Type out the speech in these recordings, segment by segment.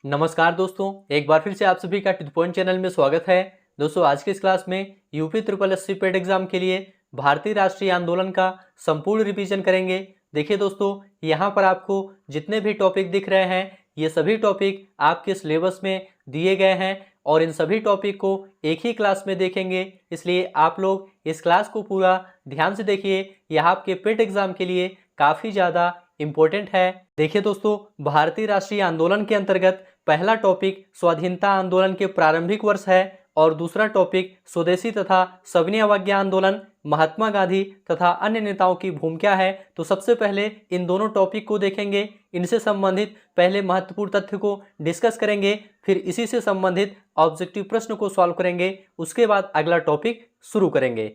नमस्कार दोस्तों, एक बार फिर से आप सभी का टू द पॉइंट चैनल में स्वागत है। दोस्तों, आज की इस क्लास में UP triple SC paid exam के लिए भारतीय राष्ट्रीय आंदोलन का संपूर्ण रिवीजन करेंगे। देखिए दोस्तों, यहाँ पर आपको जितने भी टॉपिक दिख रहे हैं ये सभी टॉपिक आपके सिलेबस में दिए गए हैं और इन सभी टॉपिक को एक ही क्लास में देखेंगे, इसलिए आप लोग इस क्लास को पूरा ध्यान से देखिए। यह आपके पेड एग्जाम के लिए काफ़ी ज़्यादा इम्पोर्टेंट है। देखिए दोस्तों, भारतीय राष्ट्रीय आंदोलन के अंतर्गत पहला टॉपिक स्वाधीनता आंदोलन के प्रारंभिक वर्ष है और दूसरा टॉपिक स्वदेशी तथा सविनय अवज्ञा आंदोलन, महात्मा गांधी तथा अन्य नेताओं की भूमिका है। तो सबसे पहले इन दोनों टॉपिक को देखेंगे, इनसे संबंधित पहले महत्वपूर्ण तथ्य को डिस्कस करेंगे, फिर इसी से संबंधित ऑब्जेक्टिव प्रश्न को सॉल्व करेंगे, उसके बाद अगला टॉपिक शुरू करेंगे।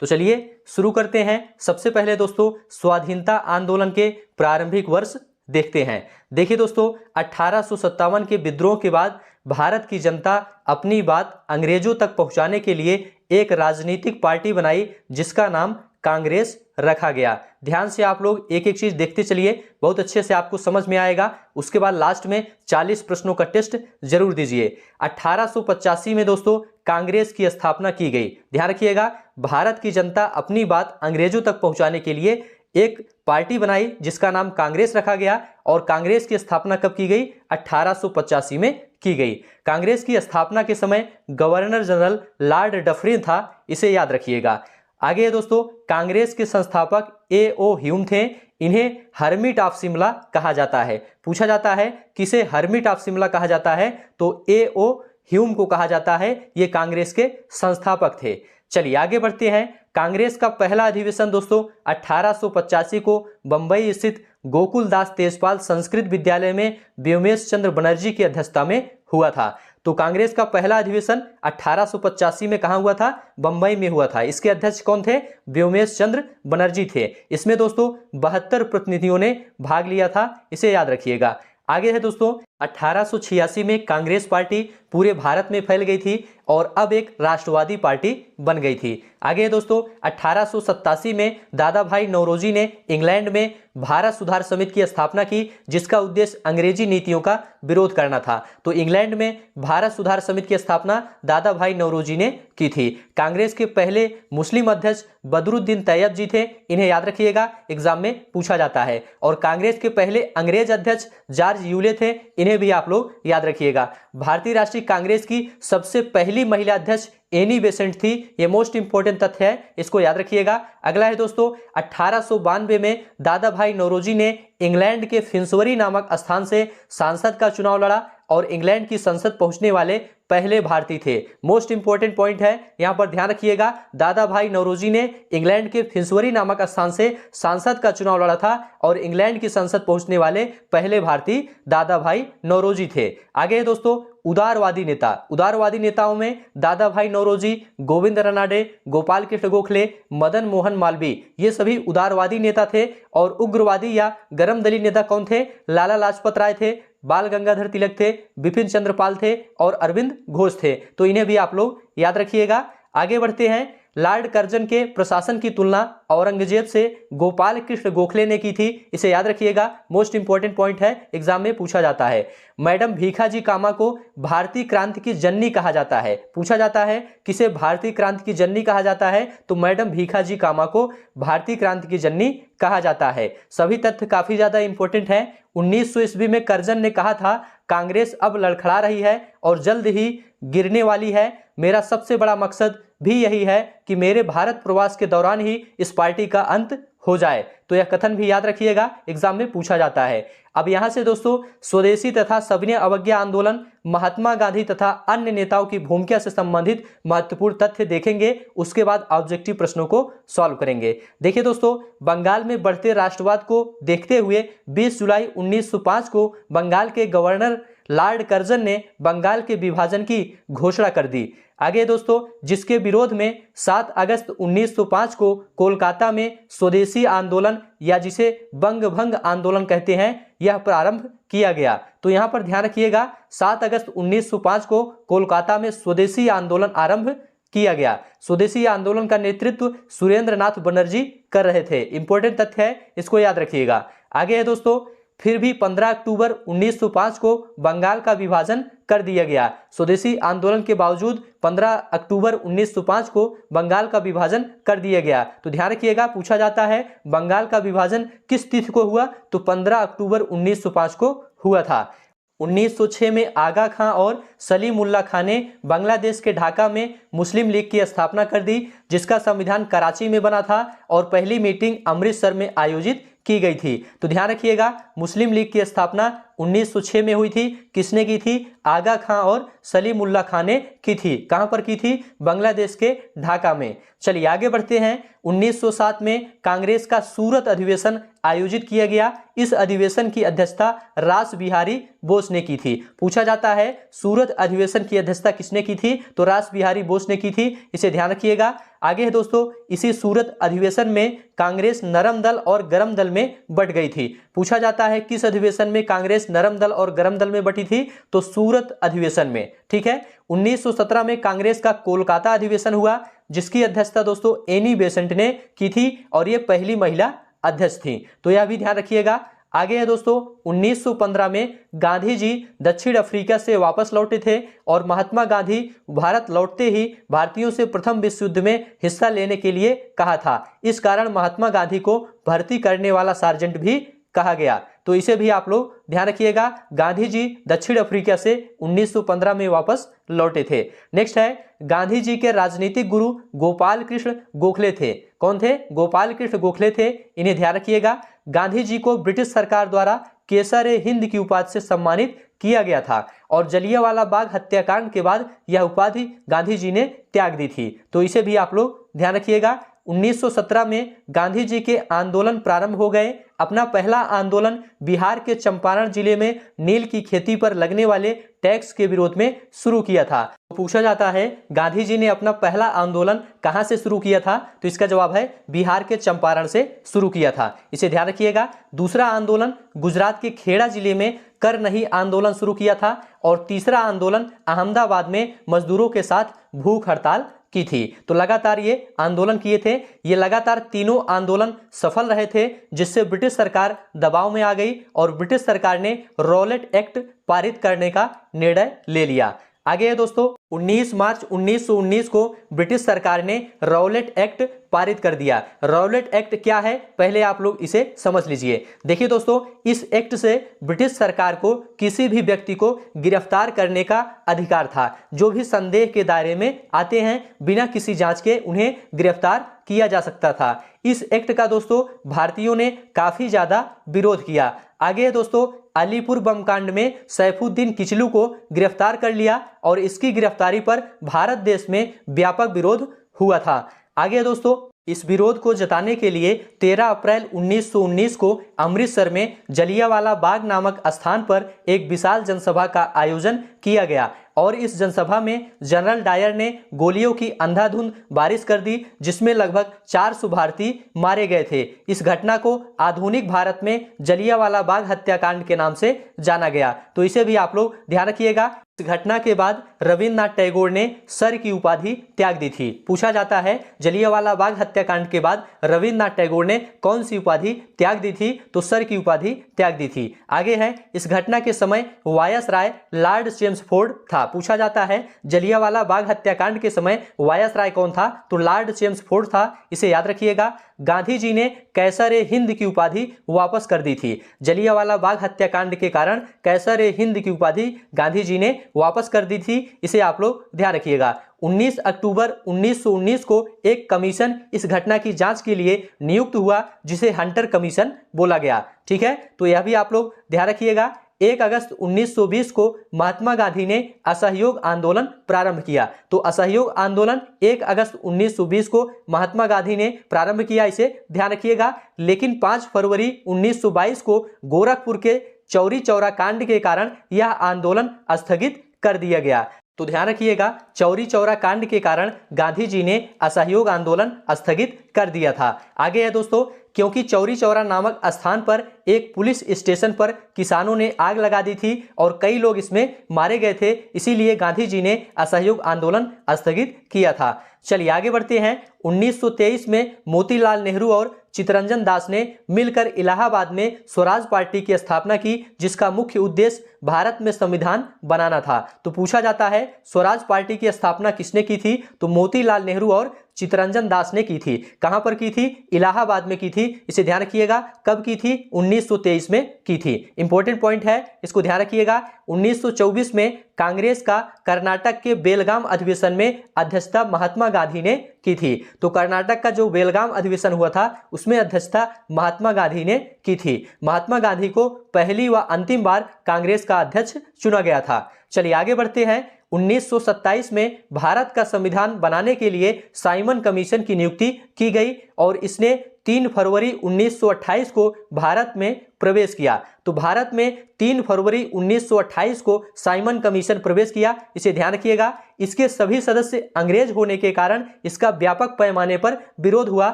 तो चलिए शुरू करते हैं। सबसे पहले दोस्तों स्वाधीनता आंदोलन के प्रारंभिक वर्ष देखते हैं। देखिए दोस्तों, 1857 के विद्रोह के बाद भारत की जनता अपनी बात अंग्रेजों तक पहुंचाने के लिए एक राजनीतिक पार्टी बनाई जिसका नाम कांग्रेस रखा गया। ध्यान से आप लोग एक एक चीज देखते चलिए, बहुत अच्छे से आपको समझ में आएगा। उसके बाद लास्ट में 40 प्रश्नों का टेस्ट जरूर दीजिए। 1885 में दोस्तों कांग्रेस की स्थापना की गई। ध्यान रखिएगा, भारत की जनता अपनी बात अंग्रेजों तक पहुंचाने के लिए एक पार्टी बनाई जिसका नाम कांग्रेस रखा गया। और कांग्रेस की स्थापना कब की गई? 1885 में की गई। कांग्रेस की स्थापना के समय गवर्नर जनरल लॉर्ड डफरिन था, इसे याद रखिएगा। आगे दोस्तों, कांग्रेस के संस्थापक A.O. ह्यूम थे। इन्हें हर्मिट ऑफ शिमला कहा जाता है। पूछा जाता है किसे हर्मिट ऑफ शिमला कहा जाता है, तो A.O. ह्यूम को कहा जाता है। ये कांग्रेस के संस्थापक थे। चलिए आगे बढ़ते हैं। कांग्रेस का पहला अधिवेशन दोस्तों 1885 को बंबई स्थित गोकुलदास तेजपाल संस्कृत विद्यालय में व्योमेश चंद्र बनर्जी की अध्यक्षता में हुआ था। तो कांग्रेस का पहला अधिवेशन 1885 में कहाँ हुआ था? बंबई में हुआ था। इसके अध्यक्ष कौन थे? व्योमेश चंद्र बनर्जी थे। इसमें दोस्तों 72 प्रतिनिधियों ने भाग लिया था, इसे याद रखिएगा। आगे है दोस्तों, 1886 में कांग्रेस पार्टी पूरे भारत में फैल गई थी और अब एक राष्ट्रवादी पार्टी बन गई थी। आगे है दोस्तों, 1887 में दादा भाई नौरोजी ने इंग्लैंड में भारत सुधार समिति की स्थापना की जिसका उद्देश्य अंग्रेजी नीतियों का विरोध करना था। तो इंग्लैंड में भारत सुधार समिति की स्थापना दादा भाई नौरोजी ने की थी। कांग्रेस के पहले मुस्लिम अध्यक्ष बदरुद्दीन तैयब जी थे, इन्हें याद रखिएगा, एग्जाम में पूछा जाता है। और कांग्रेस के पहले अंग्रेज अध्यक्ष जॉर्ज यूले थे, इन्हें भी आप लोग याद रखिएगा। भारतीय राष्ट्रीय कांग्रेस की सबसे पहली महिला अध्यक्ष एनी बेसेंट थी। ये मोस्ट इंपोर्टेंट तथ्य है, इसको याद रखिएगा। अगला है दोस्तों, 1892 में दादा भाई नौरोजी ने इंग्लैंड के फिंसबरी नामक स्थान से सांसद का चुनाव लड़ा और इंग्लैंड की संसद पहुंचने वाले पहले भारतीय थे। मोस्ट इंपोर्टेंट पॉइंट है, यहां पर ध्यान रखिएगा। दादा भाई नौरोजी ने इंग्लैंड के फिंसबरी नामक स्थान से सांसद का चुनाव लड़ा था और इंग्लैंड की संसद पहुंचने वाले पहले भारतीय दादा भाई नौरोजी थे। आगे है दोस्तों, उदारवादी नेता। उदारवादी नेताओं में दादा भाई नौरोजी, गोविंद रानडे, गोपाल कृष्ण गोखले, मदन मोहन मालवीय, ये सभी उदारवादी नेता थे। और उग्रवादी या गरमदली नेता कौन थे? लाला लाजपत राय थे, बाल गंगाधर तिलक थे, बिपिन चंद्र पाल थे और अरविंद घोष थे। तो इन्हें भी आप लोग याद रखिएगा। आगे बढ़ते हैं। लॉर्ड कर्जन के प्रशासन की तुलना औरंगजेब से गोपाल कृष्ण गोखले ने की थी, इसे याद रखिएगा। मोस्ट इंपोर्टेंट पॉइंट है, एग्जाम में पूछा जाता है। मैडम भीखाजी कामा को भारतीय क्रांति की जननी कहा जाता है। पूछा जाता है किसे भारतीय क्रांति की जननी कहा जाता है, तो मैडम भीखाजी कामा को भारतीय क्रांति की जननी कहा जाता है। सभी तथ्य काफी ज्यादा इंपॉर्टेंट है। 1900 ईस्वी में कर्जन ने कहा था कांग्रेस अब लड़खड़ा रही है और जल्द ही गिरने वाली है। मेरा सबसे बड़ा मकसद भी यही है कि मेरे भारत प्रवास के दौरान ही इस पार्टी का अंत हो जाए। तो यह कथन भी याद रखिएगा, एग्जाम में पूछा जाता है। अब यहां से दोस्तों स्वदेशी तथा सविनय अवज्ञा आंदोलन, महात्मा गांधी तथा अन्य नेताओं की भूमिका से संबंधित महत्वपूर्ण तथ्य देखेंगे, उसके बाद ऑब्जेक्टिव प्रश्नों को सॉल्व करेंगे। देखिए दोस्तों, बंगाल में बढ़ते राष्ट्रवाद को देखते हुए 20 जुलाई 1905 को बंगाल के गवर्नर लॉर्ड कर्जन ने बंगाल के विभाजन की घोषणा कर दी। आगे दोस्तों, जिसके विरोध में 7 अगस्त 1905 को कोलकाता में स्वदेशी आंदोलन या जिसे बंग भंग आंदोलन कहते हैं, यह प्रारंभ किया गया। तो यहां पर ध्यान रखिएगा, 7 अगस्त 1905 को कोलकाता में स्वदेशी आंदोलन आरंभ किया गया। स्वदेशी आंदोलन का नेतृत्व सुरेंद्र नाथ बनर्जी कर रहे थे। इंपॉर्टेंट तथ्य है, इसको याद रखिएगा। आगे है दोस्तों, फिर भी 15 अक्टूबर 1905 को बंगाल का विभाजन कर दिया गया। स्वदेशी आंदोलन के बावजूद 15 अक्टूबर 1905 को बंगाल का विभाजन कर दिया गया। तो ध्यान रखिएगा, पूछा जाता है बंगाल का विभाजन किस तिथि को हुआ, तो 15 अक्टूबर 1905 को हुआ था। 1906 में आगा खां और सलीमुल्लाह खां ने बांग्लादेश के ढाका में मुस्लिम लीग की स्थापना कर दी, जिसका संविधान कराची में बना था और पहली मीटिंग अमृतसर में आयोजित की गई थी। तो ध्यान रखिएगा, मुस्लिम लीग की स्थापना 1906 में हुई थी। किसने की थी? आगा खां और सलीमुल्लाह खां ने की थी। कहां पर की थी? बांग्लादेश के ढाका में। चलिए आगे बढ़ते हैं। 1907 में कांग्रेस का सूरत अधिवेशन आयोजित किया गया। इस अधिवेशन की अध्यक्षता रास बिहारी बोस ने की थी। पूछा जाता है सूरत अधिवेशन की अध्यक्षता किसने की थी, तो रास बिहारी बोस ने की थी। इसे ध्यान रखिएगा। आगे है दोस्तों, इसी सूरत अधिवेशन में कांग्रेस नरम दल और गरम दल में बट गई थी। पूछा जाता है किस अधिवेशन में कांग्रेस नरम दल और गरम दल में बटी थी, तो सूरत अधिवेशन में। ठीक है। 1917 में कांग्रेस का कोलकाता अधिवेशन हुआ, जिसकी अध्यक्षता दोस्तों एनी बेसेंट ने की थी और ये पहली महिला अध्यक्ष थी। तो यह भी ध्यान रखिएगा। आगे है दोस्तों, 1915 में गांधी जी दक्षिण अफ्रीका से वापस लौटे थे और महात्मा गांधी भारत लौटते ही भारतीयों से प्रथम विश्व युद्ध में हिस्सा लेने के लिए कहा था। इस कारण महात्मा गांधी को भर्ती करने वाला सार्जेंट भी कहा गया। तो इसे भी आप लोग ध्यान रखिएगा। गांधी जी दक्षिण अफ्रीका से 1915 में वापस लौटे थे। नेक्स्ट है, गांधी जी के राजनीतिक गुरु गोपाल कृष्ण गोखले थे। कौन थे? गोपाल कृष्ण गोखले थे। इन्हें ध्यान रखिएगा। गांधी जी को ब्रिटिश सरकार द्वारा केसर-ए-हिंद की उपाधि से सम्मानित किया गया था और जलियांवाला बाग हत्याकांड के बाद यह उपाधि गांधी जी ने त्याग दी थी। तो इसे भी आप लोग ध्यान रखिएगा। 1917 में गांधी जी के आंदोलन प्रारंभ हो गए। अपना पहला आंदोलन बिहार के चंपारण जिले में नील की खेती पर लगने वाले टैक्स के विरोध में शुरू किया था। तो पूछा जाता है गांधी जी ने अपना पहला आंदोलन कहां से शुरू किया था, तो इसका जवाब है बिहार के चंपारण से शुरू किया था। इसे ध्यान रखिएगा। दूसरा आंदोलन गुजरात के खेड़ा जिले में कर नहीं आंदोलन शुरू किया था और तीसरा आंदोलन अहमदाबाद में मजदूरों के साथ भूख हड़ताल की थी। तो लगातार ये आंदोलन किए थे। ये लगातार तीनों आंदोलन सफल रहे थे, जिससे ब्रिटिश सरकार दबाव में आ गई और ब्रिटिश सरकार ने रॉलेट एक्ट पारित करने का निर्णय ले लिया। आगे है दोस्तों, 19 मार्च 1919 को ब्रिटिश सरकार ने रॉलेट एक्ट पारित कर दिया। रॉलेट एक्ट क्या है, पहले आप लोग इसे समझ लीजिए। देखिए दोस्तों, इस एक्ट से ब्रिटिश सरकार को किसी भी व्यक्ति को गिरफ्तार करने का अधिकार था। जो भी संदेह के दायरे में आते हैं, बिना किसी जांच के उन्हें गिरफ्तार किया जा सकता था। इस एक्ट का दोस्तों भारतीयों ने काफी ज्यादा विरोध किया। आगे दोस्तों, अलीपुर बम कांड में सैफुद्दीन किचलू को गिरफ्तार कर लिया और इसकी गिरफ्तारी पर भारत देश में व्यापक विरोध हुआ था। आगे दोस्तों, इस विरोध को जताने के लिए 13 अप्रैल 1919 को अमृतसर में जलियांवाला बाग नामक स्थान पर एक विशाल जनसभा का आयोजन किया गया और इस जनसभा में जनरल डायर ने गोलियों की अंधाधुंध बारिश कर दी, जिसमें लगभग 400 भारतीय मारे गए थे। इस घटना को आधुनिक भारत में जलियांवाला बाग हत्याकांड के नाम से जाना गया। तो इसे भी आप लोग ध्यान रखिएगा। इस घटना के बाद रविन्द्रनाथ टैगोर ने सर की उपाधि त्याग दी थी। पूछा जाता है जलियांवाला बाग हत्याकांड के बाद रविन्द्रनाथ टैगोर ने कौन सी उपाधि त्याग दी थी, तो सर की उपाधि त्याग दी थी। आगे है, इस घटना के समय वायसराय लॉर्ड चेम्सफोर्ड था। पूछा जाता है जलियांवाला बाग हत्याकांड के समय वायसराय कौन था, तो लॉर्ड चेम्सफोर्ड था। इसे याद रखिएगा। गांधी जी ने कैसर-ए-हिंद की उपाधि वापस कर दी थी। जलियांवाला बाग हत्याकांड के कारण कैसर-ए-हिंद की उपाधि गांधी जी ने वापस कर दी थी। इसे आप लोग ध्यान रखिएगा। 19 अक्टूबर 1919 को एक कमीशन इस घटना की जांच के लिए नियुक्त हुआ, जिसे हंटर कमीशन बोला गया। ठीक है, तो यह भी आप लोग ध्यान रखिएगा। 1 अगस्त 1920 को महात्मा गांधी ने असहयोग आंदोलन प्रारंभ किया। तो असहयोग आंदोलन 1 अगस्त 1920 को महात्मा गांधी ने प्रारंभ किया, इसे ध्यान रखिएगा। लेकिन 5 फरवरी 1922 को गोरखपुर के चौरी चौरा कांड के कारण यह आंदोलन स्थगित कर दिया गया। तो ध्यान रखिएगा, चौरी चौरा कांड के कारण गांधी जी ने असहयोग आंदोलन स्थगित कर दिया था। आगे है दोस्तों, क्योंकि चौरी चौरा नामक स्थान पर एक पुलिस स्टेशन पर किसानों ने आग लगा दी थी और कई लोग इसमें मारे गए थे, इसीलिए गांधी जी ने असहयोग आंदोलन स्थगित किया था। चलिए आगे बढ़ते हैं। 1923 में मोतीलाल नेहरू और चितरंजन दास ने मिलकर इलाहाबाद में स्वराज पार्टी की स्थापना की, जिसका मुख्य उद्देश्य भारत में संविधान बनाना था। तो पूछा जाता है स्वराज पार्टी की स्थापना किसने की थी? तो मोतीलाल नेहरू और चितरंजन दास ने की थी। कहां पर की थी? इलाहाबाद में की थी। इसे ध्यान रखिएगा। कब की थी? 1923 में की थी। इंपॉर्टेंट पॉइंट है, इसको ध्यान रखिएगा। 1924 में कांग्रेस का कर्नाटक के बेलगाम अधिवेशन में अध्यक्षता महात्मा गांधी ने की थी। तो कर्नाटक का जो बेलगाम अधिवेशन हुआ था उसमें अध्यक्षता महात्मा गांधी ने की थी। महात्मा गांधी को पहली व अंतिम बार कांग्रेस का अध्यक्ष चुना गया था। चलिए आगे बढ़ते हैं। 1927 में भारत का संविधान बनाने के लिए साइमन कमीशन की नियुक्ति की गई और इसने 3 फरवरी 1928 को भारत में प्रवेश किया। तो भारत में 3 फरवरी 1928 को साइमन कमीशन प्रवेश किया। इसे ध्यान रखिएगा। इसके सभी सदस्य अंग्रेज होने के कारण इसका व्यापक पैमाने पर विरोध हुआ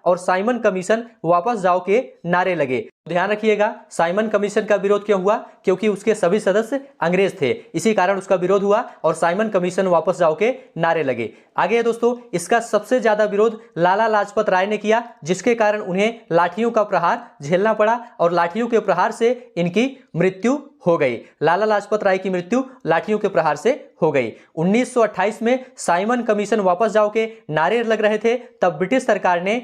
और साइमन कमीशन वापस जाओ के नारे लगे। ध्यान रखिएगा, साइमन कमीशन का विरोध क्यों हुआ? क्योंकि उसके सभी सदस्य अंग्रेज थे, इसी कारण उसका विरोध हुआ और साइमन कमीशन वापस जाओ के नारे लगे। आगे है दोस्तों, इसका सबसे ज्यादा विरोध लाला लाजपत राय ने किया, जिसके कारण उन्हें लाठियों का प्रहार झेलना पड़ा और लाठियों के प्रहार से इनकी मृत्यु हो गई। लाला लाजपत राय की मृत्यु लाठियों के प्रहार से हो गई। 1928 में साइमन कमीशन वापस जाओ के नारे लग रहे थे, तब ब्रिटिश सरकार ने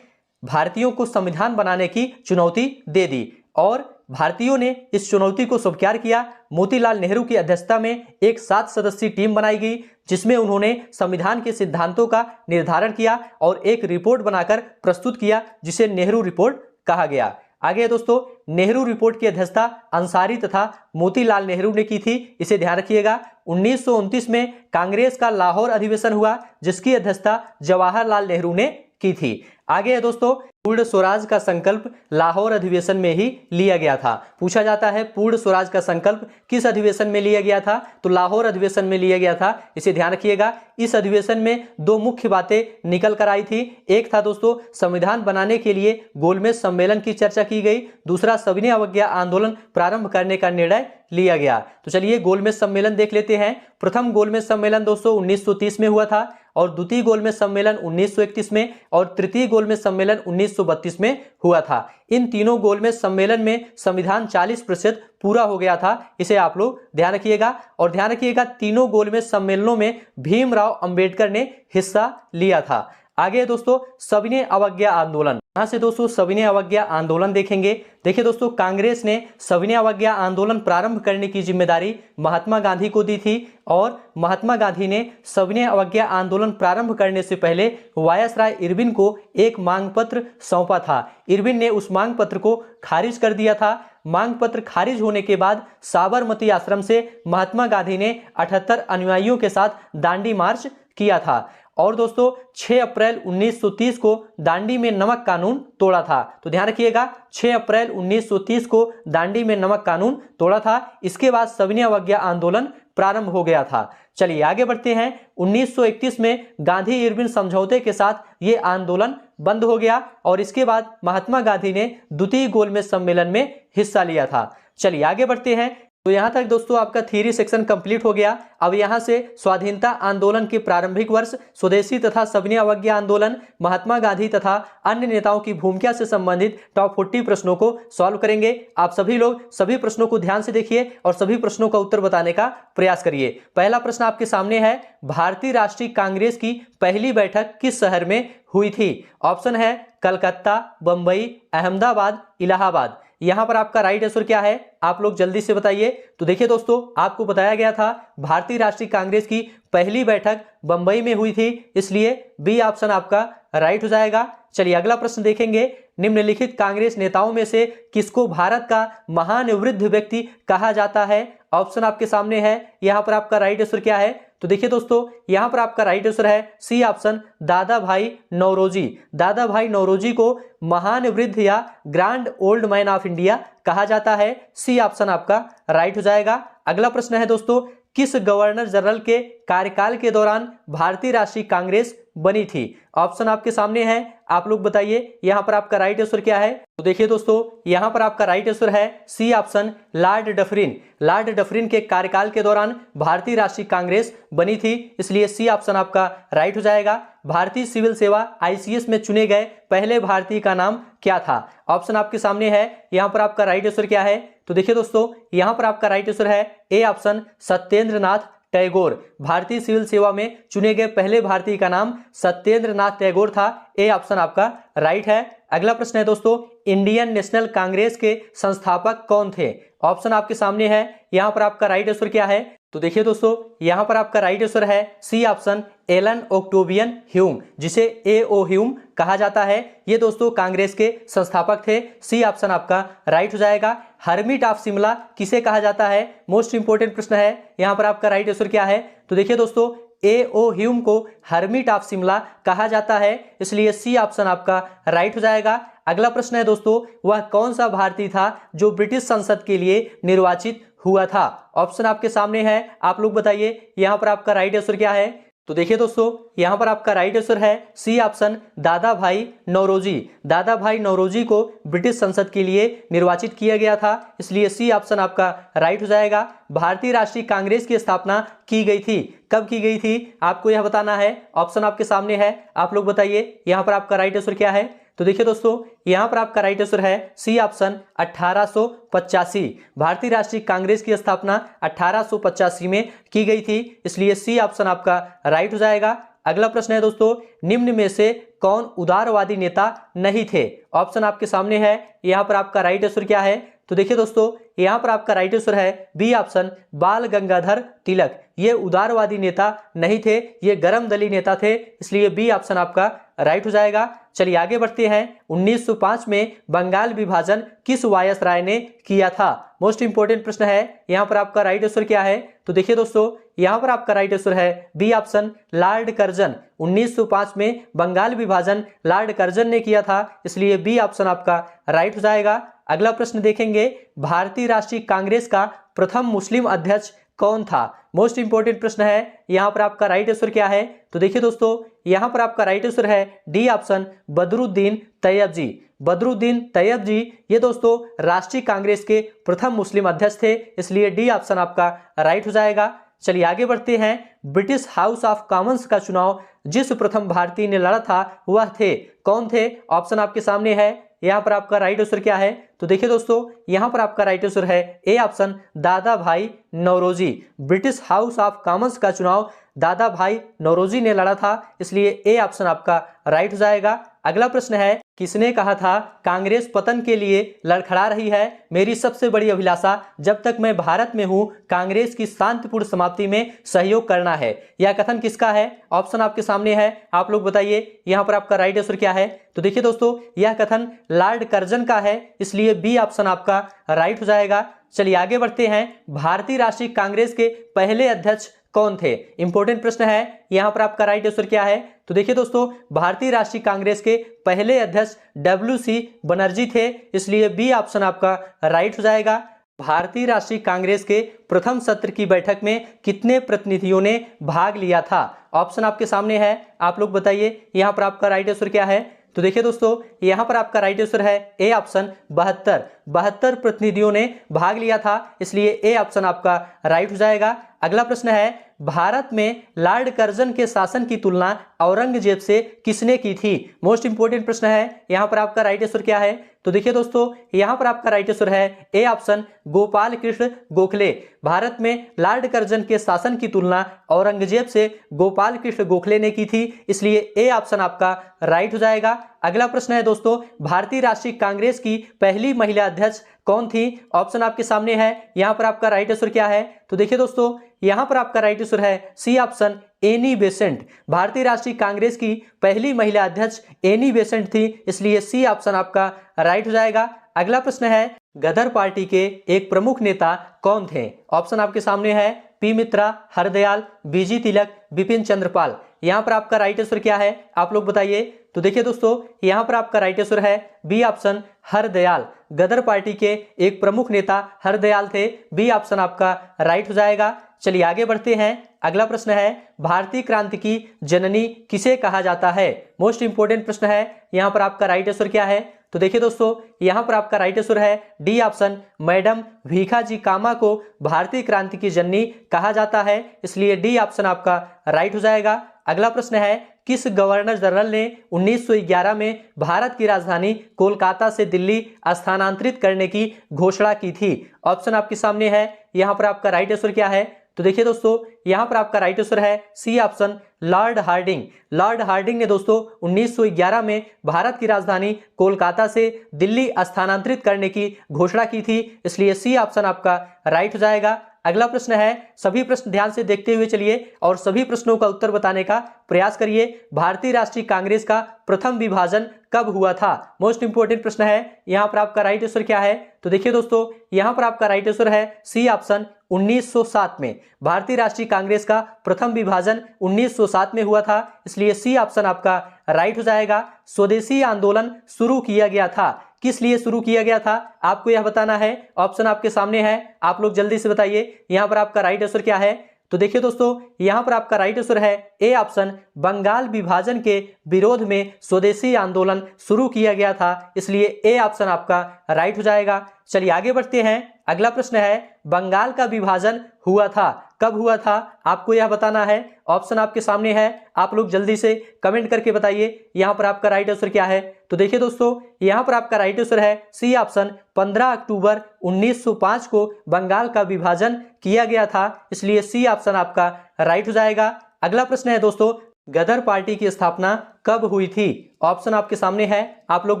भारतीयों को संविधान बनाने की चुनौती दे दी और भारतीयों ने इस चुनौती को स्वीकार किया। मोतीलाल नेहरू की अध्यक्षता में एक 7 सदस्यीय टीम बनाई गई, जिसमें उन्होंने संविधान के सिद्धांतों का निर्धारण किया और एक रिपोर्ट बनाकर प्रस्तुत किया, जिसे नेहरू रिपोर्ट कहा गया। आगे दोस्तों, नेहरू रिपोर्ट की अध्यक्षता अंसारी तथा मोतीलाल नेहरू ने की थी। इसे ध्यान रखिएगा। 1929 में कांग्रेस का लाहौर अधिवेशन हुआ, जिसकी अध्यक्षता जवाहरलाल नेहरू ने की थी। आगे है दोस्तों, पूर्ण स्वराज का संकल्प लाहौर अधिवेशन में ही लिया गया था। पूछा जाता है पूर्ण स्वराज का संकल्प किस अधिवेशन में लिया गया था? तो लाहौर अधिवेशन में लिया गया था। इसे ध्यान रखिएगा। इस अधिवेशन में 2 मुख्य बातें निकल कर आई थी। एक था दोस्तों, संविधान बनाने के लिए गोलमेज सम्मेलन की चर्चा की गई। दूसरा, सविनय अवज्ञा आंदोलन प्रारंभ करने का निर्णय लिया गया। तो चलिए गोलमेज सम्मेलन देख लेते हैं। प्रथम गोलमेज सम्मेलन दोस्तों 1930 में हुआ था और द्वितीय गोलमेज सम्मेलन 1931 में और तृतीय गोलमेज सम्मेलन 1932 में हुआ था। इन तीनों गोलमेज सम्मेलन में संविधान 40% पूरा हो गया था। इसे आप लोग ध्यान रखिएगा और ध्यान रखिएगा तीनों गोलमेज सम्मेलनों में भीमराव अंबेडकर ने हिस्सा लिया था। आगे दोस्तों, सविनय अवज्ञा आंदोलन। यहां से दोस्तों सविनय अवज्ञा आंदोलन देखेंगे। देखिए दोस्तों, कांग्रेस ने सविनय अवज्ञा आंदोलन प्रारंभ करने की जिम्मेदारी महात्मा गांधी को दी थी और महात्मा गांधी ने सविनय अवज्ञा आंदोलन प्रारंभ करने से पहले वायसराय इरविन को एक मांग पत्र सौंपा था। इरविन ने उस मांग पत्र को खारिज कर दिया था। मांग पत्र खारिज होने के बाद साबरमती आश्रम से महात्मा गांधी ने 78 अनुयायियों के साथ दांडी मार्च किया था और दोस्तों 6 अप्रैल 1930 को दांडी में नमक कानून तोड़ा था। तो ध्यान रखिएगा, 6 अप्रैल 1930 को दांडी में नमक कानून तोड़ा था। इसके बाद सविनय अवज्ञा आंदोलन प्रारंभ हो गया था। चलिए आगे बढ़ते हैं। 1931 में गांधी इरविन समझौते के साथ ये आंदोलन बंद हो गया और इसके बाद महात्मा गांधी ने द्वितीय गोलमेज सम्मेलन में हिस्सा लिया था। चलिए आगे बढ़ते हैं। तो यहां तक दोस्तों आपका थ्योरी सेक्शन कंप्लीट हो गया। अब यहां से स्वाधीनता आंदोलन के प्रारंभिक वर्ष, स्वदेशी तथा सविनय अवज्ञा आंदोलन, महात्मा गांधी तथा अन्य नेताओं की भूमिका से संबंधित टॉप 40 प्रश्नों को सॉल्व करेंगे। आप सभी लोग सभी प्रश्नों को ध्यान से देखिए और सभी प्रश्नों का उत्तर बताने का प्रयास करिए। पहला प्रश्न आपके सामने है, भारतीय राष्ट्रीय कांग्रेस की पहली बैठक किस शहर में हुई थी? ऑप्शन है कलकत्ता, बंबई, अहमदाबाद, इलाहाबाद। यहां पर आपका राइट आंसर क्या है? आप लोग जल्दी से बताइए। तो देखिए दोस्तों, आपको बताया गया था भारतीय राष्ट्रीय कांग्रेस की पहली बैठक बंबई में हुई थी, इसलिए बी ऑप्शन आपका राइट हो जाएगा। चलिए अगला प्रश्न देखेंगे। निम्नलिखित कांग्रेस नेताओं में से किसको भारत का महान वृद्ध व्यक्ति कहा जाता है? ऑप्शन आपके सामने है। यहां पर आपका राइट आंसर क्या है? तो देखिए दोस्तों, यहां पर आपका राइट आंसर है C option, Dadabhai Naoroji. दादा भाई नौरोजी को महान वृद्ध या grand old man of India कहा जाता है। सी ऑप्शन आपका राइट हो जाएगा। अगला प्रश्न है दोस्तों, किस गवर्नर जनरल के कार्यकाल के दौरान भारतीय राष्ट्रीय कांग्रेस बनी थी? ऑप्शन आपके सामने है, आप लोग बताइए। यहां पर आपका राइट आंसर क्या है? तो देखिए दोस्तों, यहां पर आपका राइट आंसर है C option, Lord Dufferin. Lord Dufferin के कार्यकाल के दौरान भारतीय राष्ट्रीय कांग्रेस बनी थी, इसलिए सी ऑप्शन आपका राइट हो जाएगा। भारतीय सिविल सेवा ICS में चुने गए पहले भारतीय का नाम क्या था? ऑप्शन आपके सामने है, यहां पर आपका राइट आंसर क्या है? तो देखिए दोस्तों, यहां पर आपका राइट आंसर है ए ऑप्शन सत्येंद्र नाथ टैगोर। भारतीय सिविल सेवा में चुने गए पहले भारतीय का नाम सत्येंद्र नाथ टैगोर था। ए ऑप्शन आपका राइट है। अगला प्रश्न है दोस्तों, इंडियन नेशनल कांग्रेस के संस्थापक कौन थे? ऑप्शन आपके सामने है, यहां पर आपका राइट आंसर क्या है? तो देखिए दोस्तों, यहां पर आपका राइट आंसर है सी ऑप्शन एलन ओक्टेवियन ह्यूम, जिसे A.O. ह्यूम कहा जाता है। ये दोस्तों कांग्रेस के संस्थापक थे। सी ऑप्शन आपका राइट हो जाएगा। हर्मिट ऑफ शिमला किसे कहा जाता है? मोस्ट इंपोर्टेंट प्रश्न है। यहां पर आपका राइट आंसर क्या है? तो देखिए दोस्तों, A.O. ह्यूम को हर्मिट ऑफ शिमला कहा जाता है, इसलिए सी ऑप्शन आपका राइट हो जाएगा। अगला प्रश्न है दोस्तों, वह कौन सा भारतीय था जो ब्रिटिश संसद के लिए निर्वाचित हुआ था? ऑप्शन आपके सामने है, आप लोग बताइए यहां पर आपका राइट आंसर क्या है? तो देखिए दोस्तों, यहां पर आपका राइट आंसर है C option Dadabhai Naoroji. दादा भाई नौरोजी को ब्रिटिश संसद के लिए निर्वाचित किया गया था, इसलिए सी ऑप्शन आपका राइट हो जाएगा। भारतीय राष्ट्रीय कांग्रेस की स्थापना की गई थी, कब की गई थी आपको यह बताना है। ऑप्शन आपके सामने है, आप लोग बताइए यहां पर आपका राइट आंसर क्या है? तो देखिए दोस्तों, यहां पर आपका राइट आंसर है सी ऑप्शन 1885। भारतीय राष्ट्रीय कांग्रेस की स्थापना 1885 में की गई थी, इसलिए सी ऑप्शन आपका राइट हो जाएगा। अगला प्रश्न है दोस्तों, निम्न में से कौन उदारवादी नेता नहीं थे? ऑप्शन आपके सामने है, यहां पर आपका राइट आंसर क्या है? तो देखिए दोस्तों, यहां पर आपका राइट आंसर है बी ऑप्शन बाल गंगाधर तिलक। ये उदारवादी नेता नहीं थे, ये गर्मदली नेता थे, इसलिए बी ऑप्शन आपका राइट हो जाएगा। चलिए आगे बढ़ते हैं। 1905 में बंगाल विभाजन किस वायसराय ने किया था? मोस्ट इंपोर्टेंट प्रश्न है। यहां पर आपका राइट आंसर क्या है? तो देखिए दोस्तों, यहां पर आपका राइट आंसर है बी ऑप्शन लॉर्ड कर्जन। 1905 में बंगाल विभाजन लॉर्ड कर्जन ने किया था, इसलिए बी ऑप्शन आपका राइट हो जाएगा। अगला प्रश्न देखेंगे, भारतीय राष्ट्रीय कांग्रेस का प्रथम मुस्लिम अध्यक्ष कौन था? मोस्ट इंपोर्टेंट प्रश्न है। यहां पर आपका राइट आंसर क्या है? तो देखिए दोस्तों, यहां पर आपका राइट आंसर है डी ऑप्शन बदरुद्दीन तैयब जी। बदरुद्दीन तैयब जी ये दोस्तों राष्ट्रीय कांग्रेस के प्रथम मुस्लिम अध्यक्ष थे, इसलिए डी ऑप्शन आपका राइट हो जाएगा। चलिए आगे बढ़ते हैं। ब्रिटिश हाउस ऑफ कॉमन्स का चुनाव जिस प्रथम भारतीय ने लड़ा था वह थे, कौन थे? ऑप्शन आपके सामने है, यहां पर आपका राइट आंसर क्या है? तो देखिए दोस्तों, यहां पर आपका राइट आंसर है A option Dadabhai Naoroji. British House of Commons का चुनाव दादा भाई नौरोजी ने लड़ा था, इसलिए ए ऑप्शन आपका राइट हो जाएगा। अगला प्रश्न है, किसने कहा था कांग्रेस पतन के लिए लड़खड़ा रही है? मेरी सबसे बड़ी अभिलाषा जब तक मैं भारत में हूं कांग्रेस की शांतिपूर्ण समाप्ति में सहयोग करना है। यह कथन किसका है? ऑप्शन आपके सामने है, आप लोग बताइए यहां पर आपका राइट आंसर क्या है? तो देखिए दोस्तों, यह कथन लॉर्ड कर्जन का है, इसलिए बी ऑप्शन आपका राइट हो जाएगा। चलिए आगे बढ़ते हैं। भारतीय राष्ट्रीय कांग्रेस के पहले अध्यक्ष कौन थे? इंपॉर्टेंट प्रश्न है, यहां पर आपका राइट आंसर क्या है? तो देखिए दोस्तों, भारतीय राष्ट्रीय कांग्रेस के पहले अध्यक्ष WC बनर्जी थे, इसलिए बी ऑप्शन आपका राइट हो जाएगा। भारतीय राष्ट्रीय कांग्रेस के प्रथम सत्र की बैठक में कितने प्रतिनिधियों ने भाग लिया था? ऑप्शन आपके सामने है, आप लोग बताइए यहां पर आपका राइट आंसर क्या है? तो देखिए दोस्तों, यहां पर आपका राइट आंसर है ए ऑप्शन 72 प्रतिनिधियों ने भाग लिया था, इसलिए ए ऑप्शन आपका राइट हो जाएगा। अगला प्रश्न है, भारत में लॉर्ड कर्जन के शासन की तुलना औरंगजेब से किसने की थी? मोस्ट इंपोर्टेंट प्रश्न है, यहां पर आपका राइट आंसर क्या है? तो देखिए दोस्तों, यहां पर आपका राइट आंसर है ए ऑप्शन गोपाल कृष्ण गोखले। भारत में लॉर्ड कर्जन के शासन की तुलना औरंगजेब से गोपाल कृष्ण गोखले ने की थी, इसलिए ए ऑप्शन आपका राइट हो जाएगा। अगला प्रश्न है दोस्तों, भारतीय राष्ट्रीय कांग्रेस की पहली महिला अध्यक्ष कौन थी? ऑप्शन आपके सामने है, यहां पर आपका राइट आंसर क्या है? तो देखिए दोस्तों, यहां पर आपका राइट आंसर है सी ऑप्शन एनी बेसेंट। भारतीय राष्ट्रीय कांग्रेस की पहली महिला अध्यक्ष एनी बेसेंट थी, इसलिए सी ऑप्शन आपका राइट हो जाएगा। अगला प्रश्न है, गदर पार्टी के एक प्रमुख नेता कौन थे? ऑप्शन आपके सामने है, पी मित्रा, हरदयाल, बीजी तिलक, बिपिन चंद्रपाल। यहां पर आपका राइट आंसर क्या है? आप लोग बताइए। तो देखिए दोस्तों, यहां पर आपका राइट आंसर है B option Hardayal. Ghadar party के एक प्रमुख नेता हरदयाल थे, बी ऑप्शन आपका राइट हो जाएगा। चलिए आगे बढ़ते हैं। अगला प्रश्न है, भारतीय क्रांति की जननी किसे कहा जाता है? मोस्ट इंपोर्टेंट प्रश्न है, यहां पर आपका राइट आंसर क्या है? तो देखिए दोस्तों यहाँ पर आपका राइट आंसर है डी ऑप्शन, मैडम भीखाजी कामा को भारतीय क्रांति की जननी कहा जाता है, इसलिए डी ऑप्शन आपका राइट हो जाएगा। अगला प्रश्न है, किस गवर्नर जनरल ने 1911 में भारत की राजधानी कोलकाता से दिल्ली स्थानांतरित करने की घोषणा की थी? ऑप्शन आपके सामने है, यहाँ पर आपका राइट आंसर क्या है? तो देखिए दोस्तों यहाँ पर आपका राइट आंसर है C option, Lord Hardinge. Lord Hardinge ने दोस्तों 1911 में भारत की राजधानी कोलकाता से दिल्ली स्थानांतरित करने की घोषणा की थी, इसलिए सी ऑप्शन आपका राइट हो जाएगा। अगला प्रश्न है, सभी प्रश्न ध्यान से देखते हुए चलिए और सभी प्रश्नों का उत्तर बताने का प्रयास करिए। भारतीय राष्ट्रीय कांग्रेस का प्रथम विभाजन कब हुआ था? मोस्ट इंपोर्टेंट प्रश्न है। यहाँ पर आपका राइट आंसर क्या है? तो देखिए दोस्तों यहाँ पर आपका राइट आंसर है सी ऑप्शन, 1907 में। भारतीय राष्ट्रीय कांग्रेस का प्रथम विभाजन 1907 में हुआ था, इसलिए सी ऑप्शन आपका राइट हो जाएगा। स्वदेशी आंदोलन शुरू किया गया था, किस लिए शुरू किया गया था आपको यह बताना है। ऑप्शन आपके सामने है, आप लोग जल्दी से बताइए यहाँ पर आपका राइट आंसर क्या है। तो देखिए दोस्तों यहाँ पर आपका राइट आंसर है ए ऑप्शन, बंगाल विभाजन के विरोध में स्वदेशी आंदोलन शुरू किया गया था, इसलिए ए ऑप्शन आपका राइट हो जाएगा। चलिए आगे बढ़ते हैं। अगला प्रश्न है, बंगाल का विभाजन हुआ था, कब हुआ था आपको यह बताना है। ऑप्शन आपके सामने है, आप लोग जल्दी से कमेंट करके बताइए यहाँ पर आपका राइट आंसर क्या है। तो देखिए दोस्तों यहाँ पर आपका राइट आंसर है सी ऑप्शन, 15 अक्टूबर 1905 को बंगाल का विभाजन किया गया था, इसलिए सी ऑप्शन आपका राइट हो जाएगा। अगला प्रश्न है दोस्तों, गदर पार्टी की स्थापना कब हुई थी? ऑप्शन आपके सामने है, आप लोग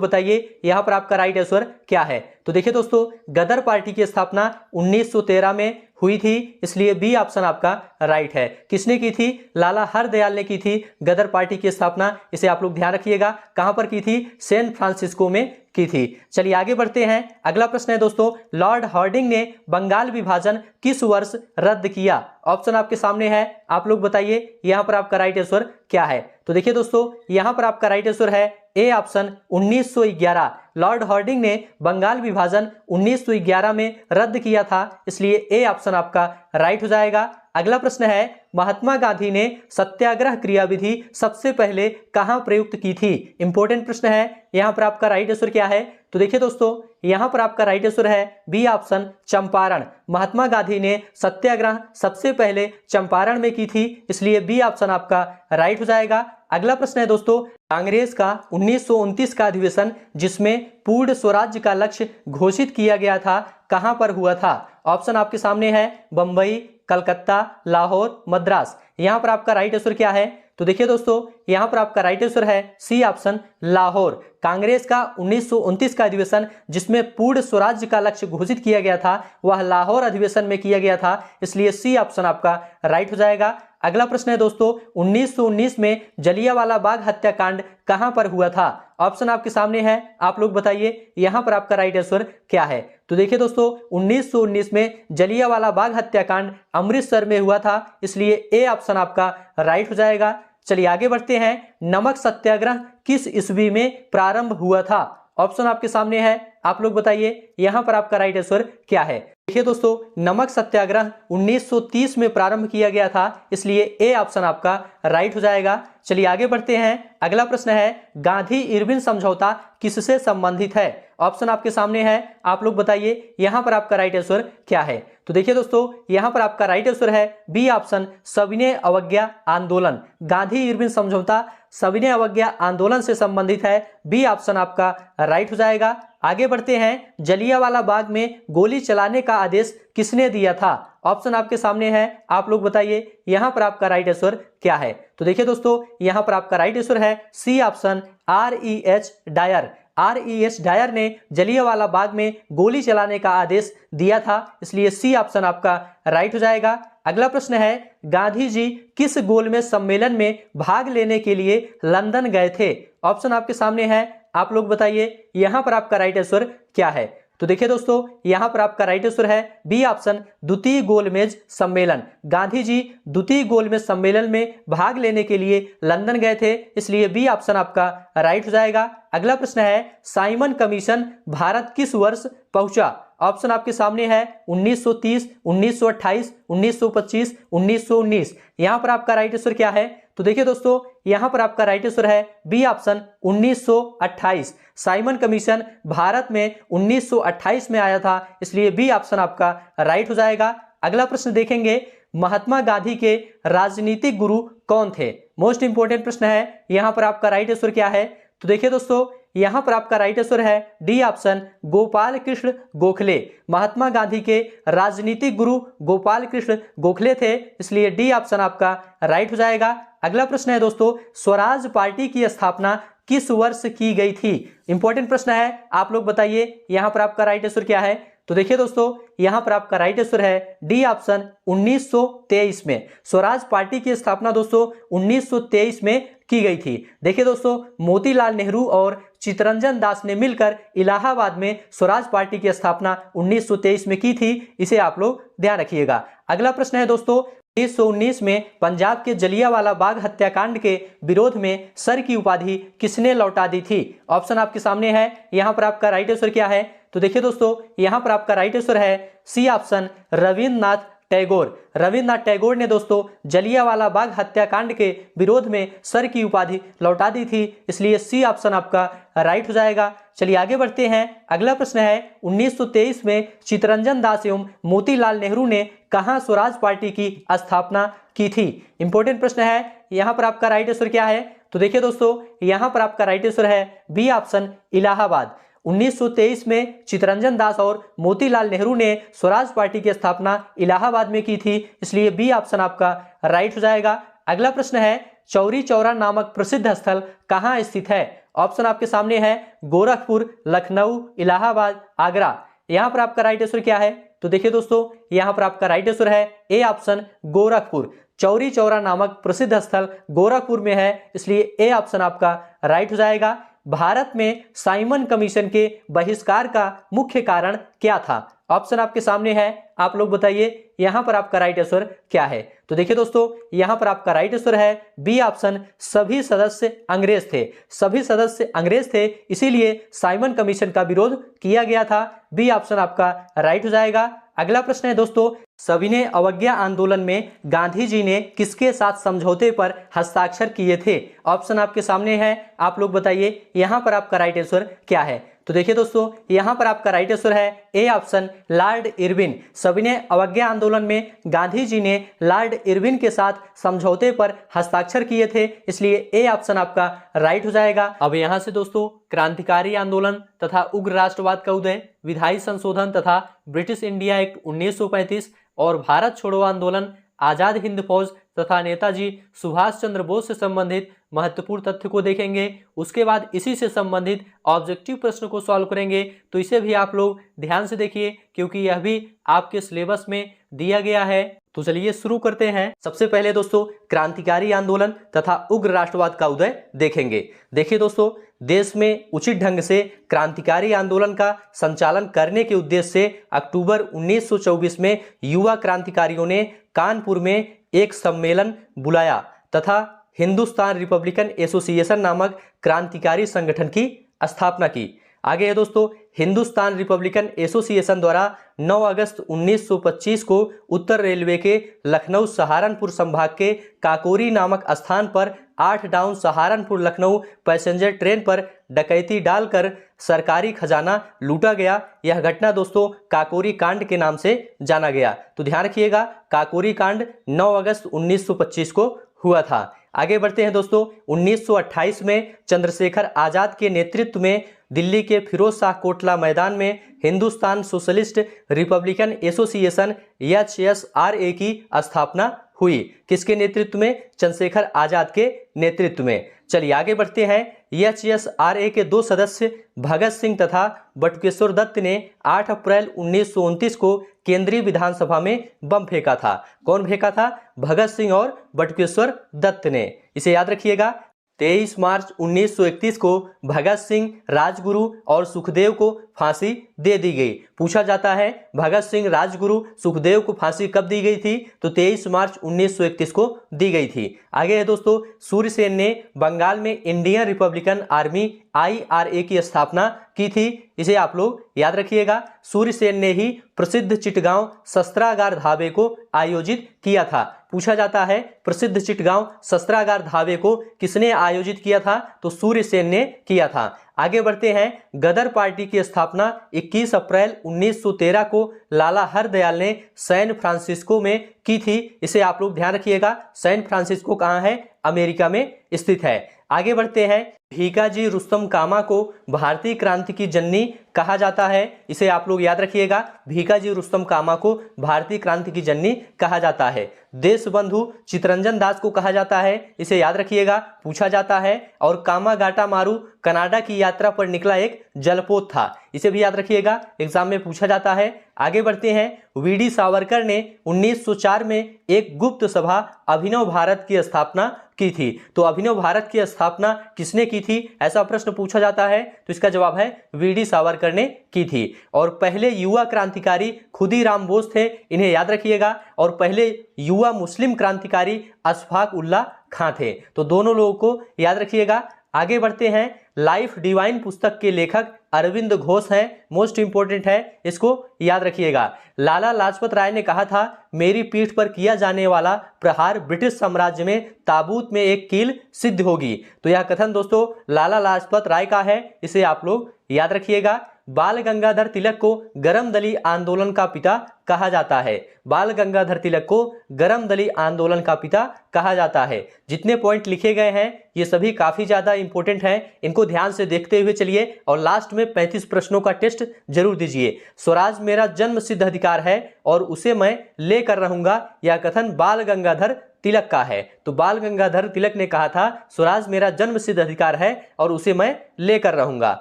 बताइए यहाँ पर आपका राइट आंसर क्या है। तो देखिए दोस्तों गदर पार्टी की स्थापना 1913 में हुई थी, इसलिए बी ऑप्शन आपका राइट है। किसने की थी? लाला हरदयाल ने की थी गदर पार्टी की स्थापना। इसे आप लोग ध्यान रखिएगा, कहां पर की थी? सैन फ्रांसिस्को में की थी। चलिए आगे बढ़ते हैं। अगला प्रश्न है दोस्तों, लॉर्ड हार्डिंग ने बंगाल विभाजन किस वर्ष रद्द किया? ऑप्शन आपके सामने है, आप लोग बताइए यहाँ पर आपका राइट आंसर क्या है। तो देखिए दोस्तों यहाँ पर आपका राइट आंसर है ए ऑप्शन, 1911। लॉर्ड हार्डिंग ने बंगाल विभाजन 1911 में रद्द किया था, इसलिए ए ऑप्शन आपका राइट हो जाएगा। अगला प्रश्न है, महात्मा गांधी ने सत्याग्रह क्रियाविधि सबसे पहले कहां प्रयुक्त की थी? इंपॉर्टेंट प्रश्न है, यहां पर आपका राइट आंसर क्या है? तो देखिए दोस्तों यहां पर आपका राइट आंसर है बी ऑप्शन, चंपारण। महात्मा गांधी ने सत्याग्रह सबसे पहले चंपारण में की थी, इसलिए बी ऑप्शन आपका राइट हो जाएगा। अगला प्रश्न है दोस्तों, कांग्रेस का 1929 का अधिवेशन जिसमें पूर्ण स्वराज्य का लक्ष्य घोषित किया गया था, कहां पर हुआ था? ऑप्शन आपके सामने है, बंबई, कलकत्ता, लाहौर, मद्रास। यहां पर आपका राइट आंसर क्या है? तो देखिए दोस्तों यहां पर आपका राइट आंसर है सी ऑप्शन, लाहौर। कांग्रेस का 1929 का अधिवेशन जिसमें पूर्ण स्वराज्य का लक्ष्य घोषित किया गया था, वह लाहौर अधिवेशन में किया गया था, इसलिए सी ऑप्शन आपका राइट हो जाएगा। अगला प्रश्न है दोस्तों, 1919 में जलियांवाला बाग हत्याकांड कहां पर हुआ था? ऑप्शन आपके सामने है, आप लोग बताइए यहां पर आपका राइट आंसर क्या है। तो देखिए दोस्तों 1919 में जलियांवाला बाग हत्याकांड अमृतसर में हुआ था, इसलिए ए ऑप्शन आपका राइट हो जाएगा। चलिए आगे बढ़ते हैं। नमक सत्याग्रह किस ईस्वी में प्रारंभ हुआ था? ऑप्शन आपके सामने है, आप लोग बताइए यहां पर आपका राइट आंसर क्या है। देखिए दोस्तों नमक सत्याग्रह 1930 में प्रारंभ किया गया था, इसलिए ए ऑप्शन आपका राइट हो जाएगा। चलिए आगे बढ़ते हैं। अगला प्रश्न है, गांधी इरविन समझौता किससे संबंधित है? ऑप्शन आपके सामने है, आप लोग बताइए यहां पर आपका राइट आंसर क्या है। तो देखिए दोस्तों यहां पर आपका राइट आंसर है बी ऑप्शन, सविनय अवज्ञा आंदोलन। गांधी इरविन समझौता सविनय अवज्ञा आंदोलन से संबंधित है, बी ऑप्शन आपका राइट हो जाएगा। आगे बढ़ते हैं। जलियांवाला बाग में गोली चलाने का आदेश किसने दिया था? ऑप्शन आपके सामने है, आप लोग बताइए यहां पर आपका राइट आंसर क्या है। तो देखिए दोस्तों यहां पर आपका राइट आंसर है C option, R.E.H. Dyer. R.E.H. Dyer ने जलियांवाला बाग में गोली चलाने का आदेश दिया था, इसलिए सी ऑप्शन आपका राइट हो जाएगा। अगला प्रश्न है, गांधी जी किस गोलमेज सम्मेलन में भाग लेने के लिए लंदन गए थे? ऑप्शन आपके सामने है, आप लोग बताइए यहां पर आपका राइट आंसर क्या है। तो देखिए दोस्तों यहां पर आपका राइट आंसर है बी ऑप्शन, द्वितीय गोलमेज सम्मेलन। गांधी जी द्वितीय गोलमेज सम्मेलन में भाग लेने के लिए लंदन गए थे, इसलिए बी ऑप्शन आपका राइट हो जाएगा। अगला प्रश्न है, साइमन कमीशन भारत किस वर्ष पहुंचा? ऑप्शन आपके सामने है 1930, 1928, 1925, 1919। यहां पर आपका राइट आंसर क्या है? तो देखिए दोस्तों यहां पर आपका राइट आंसर है B option 1928। Simon Commission Bharat में 1928 में आया था, इसलिए बी ऑप्शन आपका राइट हो जाएगा। अगला प्रश्न देखेंगे, महात्मा गांधी के राजनीतिक गुरु कौन थे? मोस्ट इंपोर्टेंट प्रश्न है। यहां पर आपका राइट आंसर क्या है? तो देखिए दोस्तों, यहां पर आपका राइट आंसर है डी ऑप्शन गोपाल कृष्ण गोखले। महात्मा गांधी के राजनीतिक गुरु गोपाल कृष्ण गोखले थे, इसलिए डी ऑप्शन आपका राइट हो जाएगा। अगला प्रश्न है दोस्तों, स्वराज पार्टी की स्थापना किस वर्ष की गई थी? इंपॉर्टेंट प्रश्न है, आप लोग बताइए यहां पर आपका राइट आंसर क्या है? तो देखिए दोस्तों, यहां पर आपका राइट आंसर है डी ऑप्शन 1923 में। स्वराज पार्टी की स्थापना दोस्तों 1923 में की गई थी। देखिए दोस्तों, मोतीलाल नेहरू और चित्तरंजन दास ने मिलकर इलाहाबाद में स्वराज पार्टी की स्थापना 1923 में की थी, इसे आप लोग ध्यान रखिएगा। अगला प्रश्न है दोस्तों, 1919 में पंजाब के जलियांवाला बाग हत्याकांड के विरोध में सर की उपाधि किसने लौटा दी थी? ऑप्शन आपके सामने है, यहां पर आपका राइट आंसर क्या है? तो देखिए दोस्तों, यहां पर आपका राइट आंसर है सी ऑप्शन रविंद्रनाथ टैगोर। रविंद्रनाथ टैगोर ने दोस्तों जलियांवाला बाग हत्याकांड के विरोध में सर की उपाधि लौटा दी थी, इसलिए सी ऑप्शन आपका राइट हो जाएगा। चलिए आगे बढ़ते हैं। अगला प्रश्न है, 1923 में चित्तरंजन दास एवं मोतीलाल नेहरू ने कहां स्वराज पार्टी की स्थापना की थी? इंपॉर्टेंट प्रश्न है, यहां पर आपका राइट आंसर क्या है? तो देखिए दोस्तों, यहां पर आपका राइट आंसर है बी ऑप्शन इलाहाबाद। 1923 में चित्तरंजन दास और मोतीलाल नेहरू ने स्वराज पार्टी की स्थापना इलाहाबाद में की थी, इसलिए बी ऑप्शन आपका राइट हो जाएगा। अगला प्रश्न है, चौरी चौरा नामक प्रसिद्ध स्थल कहाँ स्थित है? ऑप्शन आपके सामने है, गोरखपुर, लखनऊ, इलाहाबाद, आगरा। यहां पर आपका राइट आंसर क्या है? तो देखिए दोस्तों, यहां पर आपका राइट आंसर है ए ऑप्शन गोरखपुर। चौरी चौरा नामक प्रसिद्ध स्थल गोरखपुर में है, इसलिए ए ऑप्शन आपका राइट हो जाएगा। भारत में साइमन कमीशन के बहिष्कार का मुख्य कारण क्या था? ऑप्शन आपके सामने है, आप लोग बताइए यहां पर आपका राइट आंसर क्या है? तो देखिए दोस्तों, यहां पर आपका राइट आंसर है बी ऑप्शन सभी सदस्य अंग्रेज थे। सभी सदस्य अंग्रेज थे, इसीलिए साइमन कमीशन का विरोध किया गया था। बी ऑप्शन आपका राइट हो जाएगा। अगला प्रश्न है दोस्तों, सविनय अवज्ञा आंदोलन में गांधी जी ने किसके साथ समझौते पर हस्ताक्षर किए थे? ऑप्शन आपके सामने है, आप लोग बताइए यहां पर आपका राइट आंसर क्या है? तो देखिए दोस्तों, यहां पर आपका राइट आंसर है ए ऑप्शन लॉर्ड इरविन। सविनय अवज्ञा आंदोलन में गांधी जी ने लॉर्ड इरविन के साथ समझौते पर हस्ताक्षर किए थे, इसलिए ए ऑप्शन आपका राइट हो जाएगा। अब यहां से दोस्तों, क्रांतिकारी आंदोलन तथा उग्र राष्ट्रवाद का उदय, विधायी संशोधन तथा ब्रिटिश इंडिया एक्ट 1935 और भारत छोड़ो आंदोलन, आजाद हिंद फौज तथा नेताजी सुभाष चंद्र बोस से संबंधित महत्वपूर्ण तथ्य को देखेंगे। उसके बाद इसी से संबंधित ऑब्जेक्टिव प्रश्न को सॉल्व करेंगे, तो इसे भी आप लोग ध्यान से देखिए, क्योंकि यह भी आपके सिलेबस में दिया गया है। तो चलिए शुरू करते हैं। सबसे पहले दोस्तों, क्रांतिकारी आंदोलन तथा उग्र राष्ट्रवाद का उदय देखेंगे। देखिए दोस्तों, देश में उचित ढंग से क्रांतिकारी आंदोलन का संचालन करने के उद्देश्य से अक्टूबर 1924 में युवा क्रांतिकारियों ने कानपुर में एक सम्मेलन बुलाया तथा हिंदुस्तान रिपब्लिकन एसोसिएशन नामक क्रांतिकारी संगठन की स्थापना की। आगे है दोस्तों, हिंदुस्तान रिपब्लिकन एसोसिएशन द्वारा 9 अगस्त 1925 को उत्तर रेलवे के लखनऊ सहारनपुर संभाग के काकोरी नामक स्थान पर 8 down Saharanpur Lucknow passenger train पर डकैती डालकर सरकारी खजाना लूटा गया। यह घटना दोस्तों काकोरी कांड के नाम से जाना गया। तो ध्यान रखिएगा, काकोरी कांड 9 अगस्त 1925 को हुआ था। आगे बढ़ते हैं दोस्तों, 1928 में चंद्रशेखर आजाद के नेतृत्व में दिल्ली के फिरोज शाह कोटला मैदान में Hindustan socialist Republican association HSRA की स्थापना हुई। किसके नेतृत्व में? चंद्रशेखर आजाद के नेतृत्व में। चलिए आगे बढ़ते हैं। HSRA के 2 सदस्य भगत सिंह तथा बटुकेश्वर दत्त ने 8 अप्रैल 1929 को केंद्रीय विधानसभा में बम फेंका था। कौन फेंका था? भगत सिंह और बटुकेश्वर दत्त ने। इसे याद रखिएगा। 23 मार्च 1931 को भगत सिंह, राजगुरु और सुखदेव को फांसी दे दी गई। पूछा जाता है भगत सिंह, राजगुरु, सुखदेव को फांसी कब दी गई थी? तो 23 मार्च 1931 को दी गई थी। आगे है दोस्तों, सूर्यसेन ने बंगाल में इंडियन रिपब्लिकन आर्मी IRA की स्थापना की थी, इसे आप लोग याद रखिएगा। सूर्यसेन ने ही प्रसिद्ध चिटगांव शस्त्रागार धाबे को आयोजित किया था। पूछा जाता है प्रसिद्ध चिटगांव शस्त्रागार धाबे को किसने आयोजित किया था, तो सूर्यसेन ने किया था। आगे बढ़ते हैं, गदर पार्टी की स्थापना 21 अप्रैल 1913 को लाला हरदयाल ने सैन फ्रांसिस्को में की थी, इसे आप लोग ध्यान रखिएगा। सैन फ्रांसिस्को कहाँ है, अमेरिका में स्थित है। आगे बढ़ते हैं, भीकाजी रुस्तम कामा को भारतीय क्रांति की जननी कहा जाता है, इसे आप लोग याद रखिएगा। भीकाजी रुस्तम कामा को भारतीय क्रांति की जननी कहा जाता है। देशबंधु चितरंजन दास को कहा जाता है, इसे याद रखिएगा, पूछा जाता है। और कामागाटा मारू कनाडा की यात्रा पर निकला एक जलपोत था, इसे भी याद रखिएगा, एग्जाम में पूछा जाता है। आगे बढ़ते हैं, वीडी सावरकर ने 1904 में एक गुप्त सभा अभिनव भारत की स्थापना की थी। तो अभिनव भारत की स्थापना किसने की थी, ऐसा प्रश्न पूछा जाता है, तो इसका जवाब है वीडी सावरकर ने की थी। और पहले युवा क्रांतिकारी खुदीराम बोस थे, इन्हें याद रखिएगा। और पहले युवा मुस्लिम क्रांतिकारी अशफाक उल्लाह खां थे, तो दोनों लोगों को याद रखिएगा। आगे बढ़ते हैं, लाइफ डिवाइन पुस्तक के लेखक अरविंद घोष हैं, मोस्ट इंपोर्टेंट है, इसको याद रखिएगा। लाला लाजपत राय ने कहा था, मेरी पीठ पर किया जाने वाला प्रहार ब्रिटिश साम्राज्य में ताबूत में एक कील सिद्ध होगी। तो यह कथन दोस्तों लाला लाजपत राय का है, इसे आप लोग याद रखिएगा। बाल गंगाधर तिलक को गरमदली आंदोलन का पिता कहा जाता है। बाल गंगाधर तिलक को गरमदली आंदोलन का पिता कहा जाता है। जितने पॉइंट लिखे गए हैं ये सभी काफी ज्यादा इंपॉर्टेंट हैं, इनको ध्यान से देखते हुए चलिए और लास्ट में 35 प्रश्नों का टेस्ट जरूर दीजिए। स्वराज मेरा जन्म सिद्ध अधिकार है और उसे मैं लेकर रहूंगा, यह कथन बाल गंगाधर तिलक का है। तो बाल गंगाधर तिलक ने कहा था, स्वराज मेरा जन्म सिद्ध अधिकार है और उसे मैं लेकर रहूंगा।